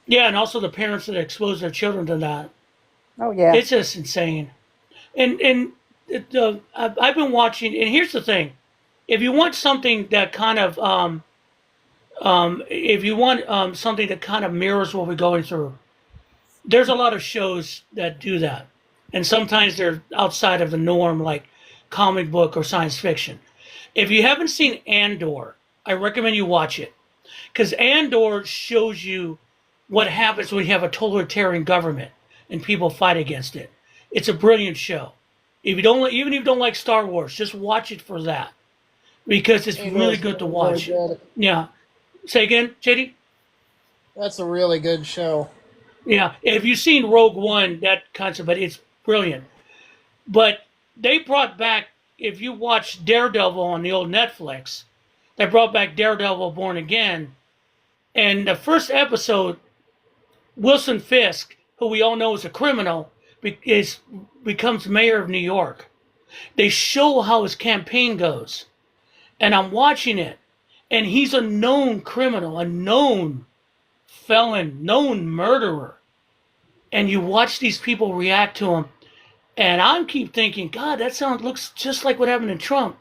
Yeah, and also the parents that expose their children to that. Oh yeah. It's just insane. And I've been watching, and here's the thing: if you want something that kind of if you want something that kind of mirrors what we're going through, there's a lot of shows that do that, and sometimes they're outside of the norm, like comic book or science fiction. If you haven't seen Andor, I recommend you watch it, because Andor shows you what happens when you have a totalitarian government and people fight against it. It's a brilliant show. If you don't, even if you don't like Star Wars, just watch it for that, because it's really good to watch. Really good. Yeah. Say again, JD? That's a really good show. Yeah. If you've seen Rogue One, that concept, but it's brilliant. But they brought back, if you watch Daredevil on the old Netflix, they brought back Daredevil Born Again. And the first episode, Wilson Fisk, who we all know is a criminal, becomes mayor of New York. They show how his campaign goes. And I'm watching it. And he's a known criminal, a known felon, known murderer. And you watch these people react to him. And I keep thinking, God, that looks just like what happened to Trump.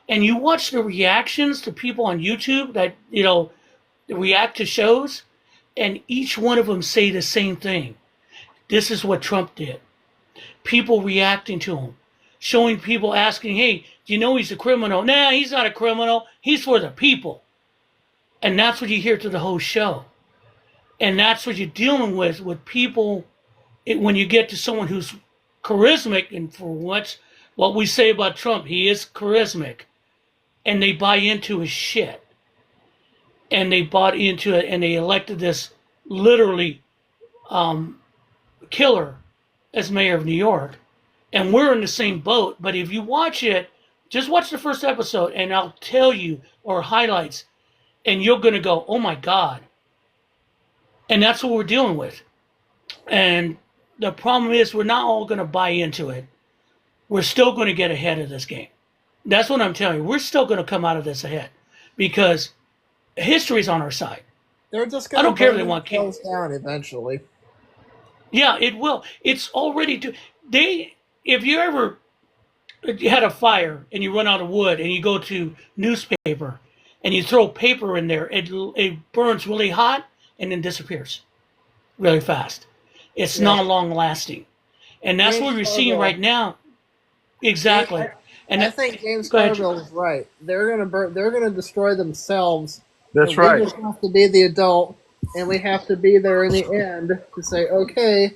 And you watch the reactions to people on YouTube that, react to shows, and each one of them say the same thing. This is what Trump did. People reacting to him. Showing people asking, hey, do you know he's a criminal? Nah, he's not a criminal. He's for the people. And that's what you hear through the whole show. And that's what you're dealing with people when you get to someone who's charismatic, and for what we say about Trump, he is charismatic. And they buy into his shit. And they bought into it, and they elected this literally killer as mayor of New York, and we're in the same boat. But if you watch it, just watch the first episode, and I'll tell you, or highlights, and you're going to go, oh my God. And that's what we're dealing with. And the problem is we're not all going to buy into it. We're still going to get ahead of this game. That's what I'm telling you. We're still going to come out of this ahead because history's on our side. They're just I going don't to care if burn they want themselves down eventually. Yeah, it will. It's already if you ever had a fire and you run out of wood and you go to newspaper and you throw paper in there, it burns really hot and then disappears really fast. It's Yeah. not long lasting. And that's James what we're seeing Carville. right now. Exactly. And I think James go ahead. Carville is right. They're gonna burn. They're gonna destroy themselves. That's and we right. just have to be the adult, and we have to be there in the end to say, okay,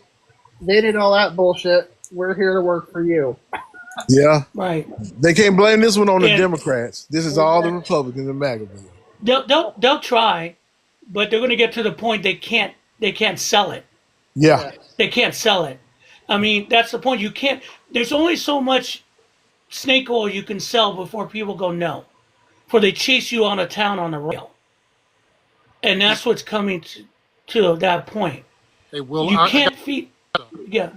they did all that bullshit. We're here to work for you. Yeah. Right. They can't blame this one on the And Democrats. This is all the Republicans and MAGA. they'll try, but they're going to get to the point they can't sell it. Yeah. They can't sell it. I mean, that's the point. You can't. There's only so much snake oil you can sell before people go no, before they chase you on a town on the rail. And that's what's coming to that point. Hey, Will, You I can't got, feed. Yeah.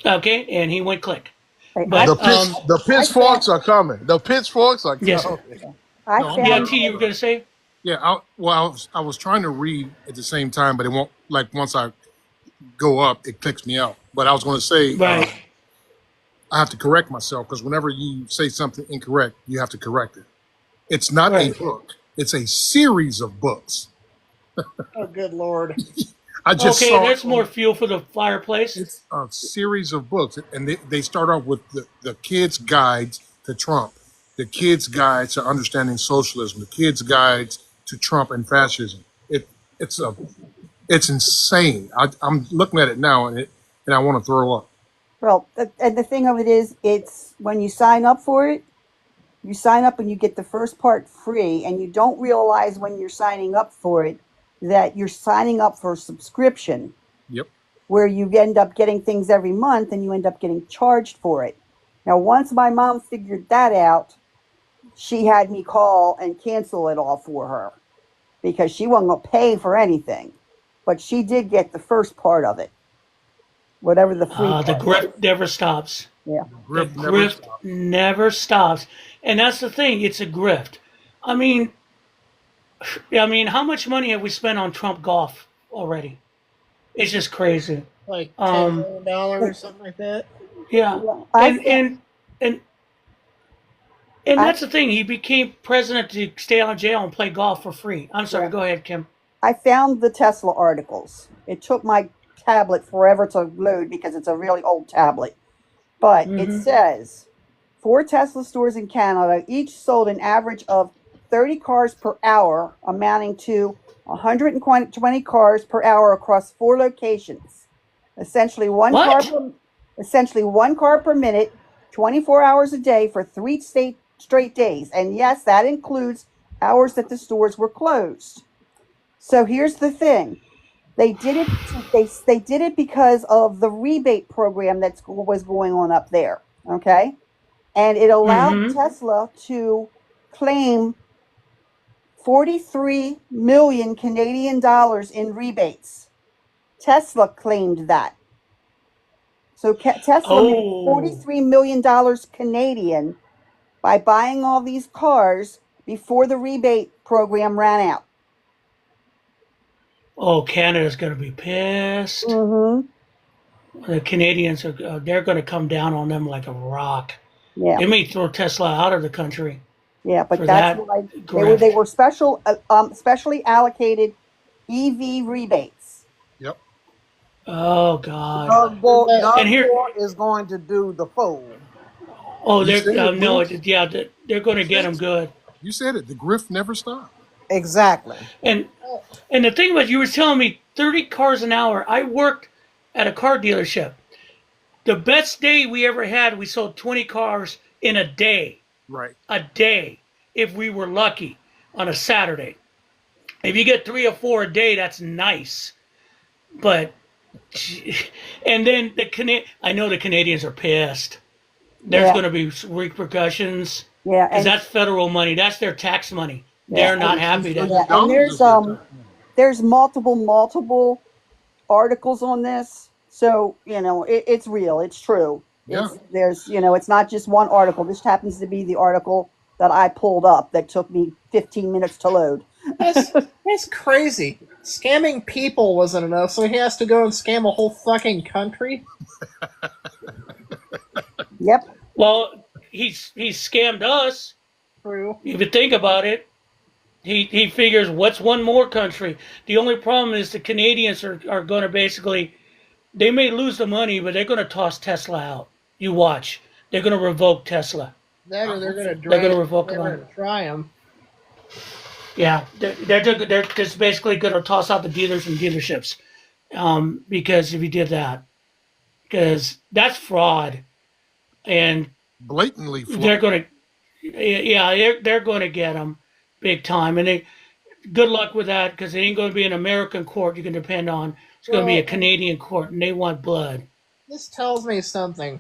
Okay, and he went click. I, But The pitchforks are coming. The pitchforks are yes, coming. I No, yeah. found T, you were going to say? yeah, I was trying to read at the same time, but it won't, like, once I go up, it clicks me out. But I was going to say, Right. I have to correct myself because whenever you say something incorrect, you have to correct it. It's not Right. a book, it's a series of books. Oh, good lord! I just Okay, saw there's more fuel for the fireplace. it's a series of books, and they start off with the kids' guides to Trump, the kids' guides to understanding socialism, the kids' guides to Trump and fascism. It's insane. I'm looking at it now, and I want to throw up. well, and the thing of it is, it's when you sign up for it, you sign up and you get the first part free, and you don't realize when you're signing up for it that you're signing up for a subscription Yep. where you end up getting things every month and you end up getting charged for it. Now, once my mom figured that out, she had me call and cancel it all for her because she wasn't going to pay for anything. But she did get the first part of it, whatever the free The part. grift never stops. Yeah. The Grift never grift stops. never stops. And that's the thing, it's a grift. I mean, how much money have we spent on Trump golf already? It's just crazy. Like Um, $10 million or something like that. Yeah. I And feel, and and and I, that's the thing. He became president to stay out of jail and play golf for free. I'm sorry, yeah. go ahead, Kim. I found the Tesla articles. It took my tablet forever to load because it's a really old tablet. But it Mm-hmm. says 4 Tesla stores in Canada each sold an average of 30 cars per hour, amounting to 120 cars per hour across 4 locations. Essentially one car What? essentially 1 car per minute, 24 hours a day for 3 straight days. And yes, that includes hours that the stores were closed. So here's the thing. They did it. They did it because of the rebate program that was going on up there. Okay, and it allowed Mm-hmm. Tesla to claim 43 million Canadian dollars in rebates. Tesla claimed that. So Tesla made Oh. $43 million Canadian by buying all these cars before the rebate program ran out. Oh, Canada's going to be pissed. Mm-hmm. The Canadians are they're going to come down on them like a rock. Yeah. They may throw Tesla out of the country Yeah, but for that's that why grift. they were specially allocated EV rebates. Yep. Oh God. Doug And here, Ford is going to do the fold. oh, You they're said it, no, Will. yeah, they're going to get them good. You said it. The grift never stopped. Exactly. And the thing was, you were telling me 30 cars an hour. I worked at a car dealership. The best day we ever had, we sold 20 cars in a day. Right. A day, if we were lucky, on a Saturday. If you get 3 or 4 a day, that's nice. But and then I know the Canadians are pissed. There's Yeah, going to be repercussions yeah, because that's federal money. That's their tax money. yeah, They're not happy Those to. yeah, and dollars is their tax money. there's multiple articles on this, so it's real, it's true. Yeah. There's it's not just one article. This happens to be the article that I pulled up that took me 15 minutes to load. It's crazy. Scamming people wasn't enough, so he has to go and scam a whole fucking country. Yep. Well, he's scammed us. True. If you think about it, he figures what's one more country. The only problem is the Canadians are going to basically, they may lose the money, but they're going to toss Tesla out. You watch. They're going to revoke Tesla. That or they're gonna They're going to revoke they're them. gonna try him. Yeah, they're just basically going to toss out the dealers and dealerships, because if you did that, because that's fraud, and Blatantly they're flawed. going to, yeah, they're going to get them big time, and good luck with that because it ain't going to be an American court you can depend on. It's going to be a Well, Canadian court, and they want blood. this tells me something.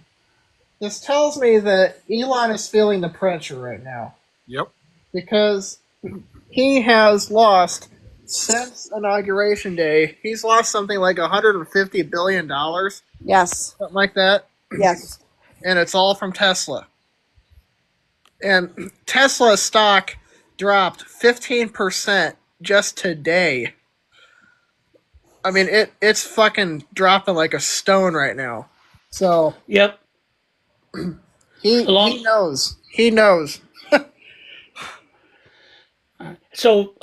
This tells me that Elon is feeling the pressure right now Yep. because he has lost since inauguration day. He's lost something like $150 billion, something Yes. like that, Yes. and it's all from Tesla. And Tesla stock dropped 15% just today. I mean, it's fucking dropping like a stone right now. So Yep. he Along. knows. He knows. So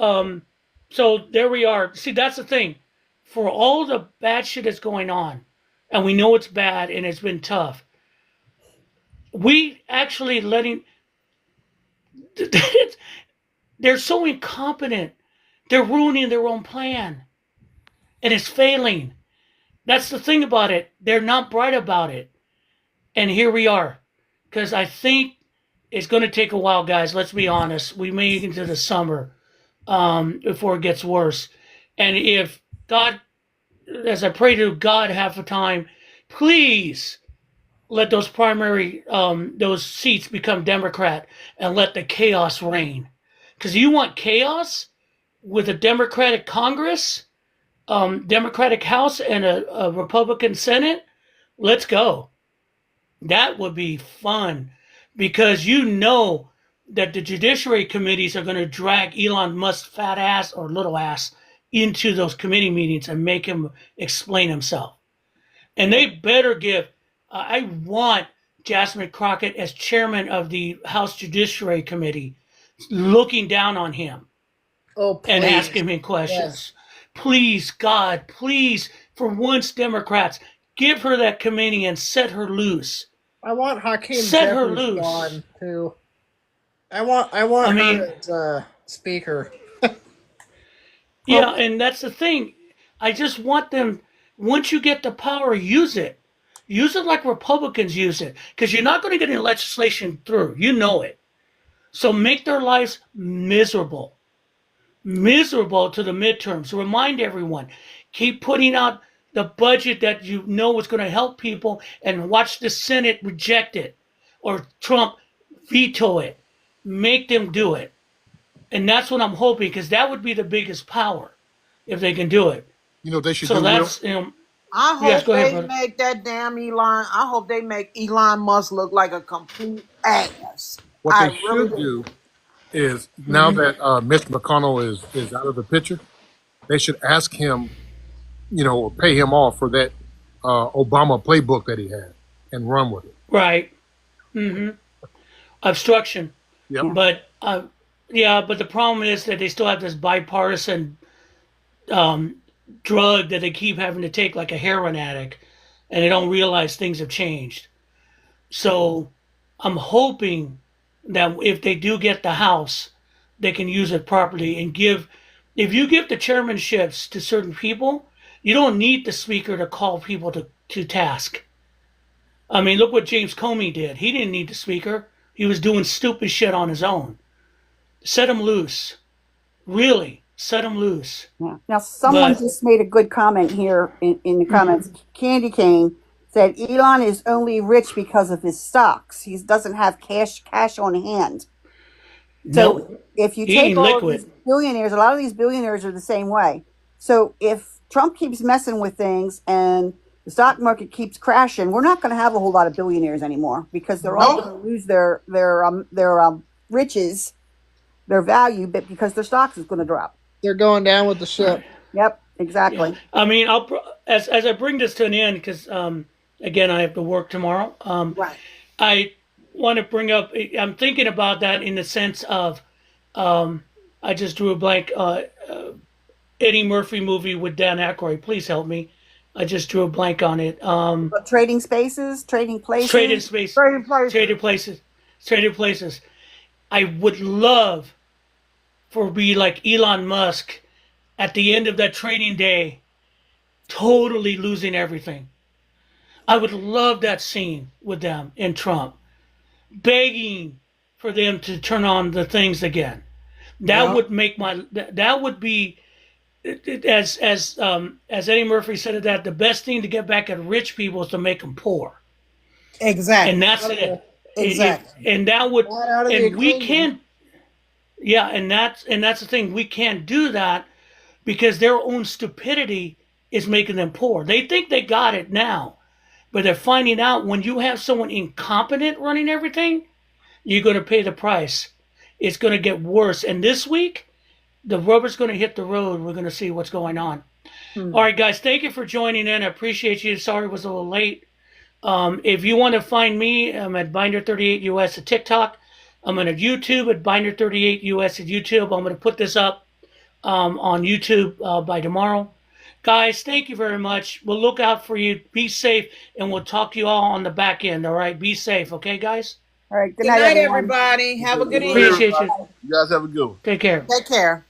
there we are. See, that's the thing. For all the bad shit that's going on, and we know it's bad and it's been tough, we actually letting. They're so incompetent. They're ruining their own plan, and it's failing. That's the thing about it. They're not bright about it, and here we are. Because I think it's going to take a while, guys. Let's be honest. We may get into the summer before it gets worse. And if God, as I pray to God half the time, please let those primary, those seats become Democrat and let the chaos reign. Because you want chaos with a Democratic Congress, Democratic House, and a Republican Senate? Let's go. That would be fun because you know that the judiciary committees are going to drag Elon Musk's fat ass or little ass into those committee meetings and make him explain himself. And they better give. I want Jasmine Crockett as chairman of the House Judiciary Committee, looking down on him Oh, and please. asking him questions. Yes. Please, God, please, for once, Democrats, give her that committee and set her loose. I want Hakeem Set her Jeffries loose. gone too. I want I mean- her as speaker. Yeah, and that's the thing. I just want them, once you get the power, use it. Use it like Republicans use it. Because you're not going to get any legislation through. You know it. So make their lives miserable. Miserable to the midterms. Remind everyone. Keep putting out the budget that you know is going to help people and watch the Senate reject it. Or Trump veto it. Make them do it. And that's what I'm hoping, because that would be the biggest power if they can do it. They should So do. that's I hope Yes, go ahead, they brother. make that damn Elon. I hope they make Elon Musk look like a complete ass. What I they really should do is now that Mitch McConnell is out of the picture, they should ask him, or pay him off for that Obama playbook that he had and run with it. right. Obstruction. Yep. But but the problem is that they still have this bipartisan drug that they keep having to take like a heroin addict, and they don't realize things have changed. So I'm hoping that if they do get the House, they can use it properly and if you give the chairmanships to certain people, you don't need the speaker to call people to task. I mean, look what James Comey did. He didn't need the speaker. He was doing stupid shit on his own. Set him loose. Really. set them loose. Yeah. Now, someone But just made a good comment here in the comments. Candy Cane said Elon is only rich because of his stocks. He doesn't have cash on hand. So no, if you he take ain't all of these liquid. billionaires, a lot of these billionaires are the same way. So if Trump keeps messing with things and the stock market keeps crashing, we're not going to have a whole lot of billionaires anymore because they're all going Nope. to lose their riches, their value, but because their stocks is going to drop. They're going down with the ship. Yep, Yeah. exactly. I mean, as I bring this to an end, because again, I have to work tomorrow. Right. I want to bring up. I'm thinking about that in the sense of, I just drew a blank. Eddie Murphy movie with Dan Aykroyd. Please help me. I just drew a blank on it. But trading spaces, trading places, Traded space, trading places. traded places. I would love for be like Elon Musk at the end of that trading day, totally losing everything. I would love that scene with them and Trump begging for them to turn on the things again. That Yeah. would make that would be as Eddie Murphy said it, that the best thing to get back at rich people is to make them poor, Exactly. and that's it. Exactly. And that would, Not out of the and we equation. can't. Yeah, and that's the thing. We can't do that because their own stupidity is making them poor. They think they got it now, but they're finding out when you have someone incompetent running everything, you're going to pay the price. It's going to get worse. And this week, the rubber's going to hit the road. We're going to see what's going on. All right, guys, thank you for joining in. I appreciate you. Sorry it was a little late. If you want to find me, I'm at Binder38US at TikTok. I'm on YouTube at Binder38US at YouTube. I'm going to put this up on YouTube by tomorrow. Guys, thank you very much. We'll look out for you. Be safe, and we'll talk to you all on the back end. All right, be safe. Okay, guys? All right. Good Good night, night, everyone. everybody. Have a good evening. Appreciate you. You guys have a good one. Take care. Take care.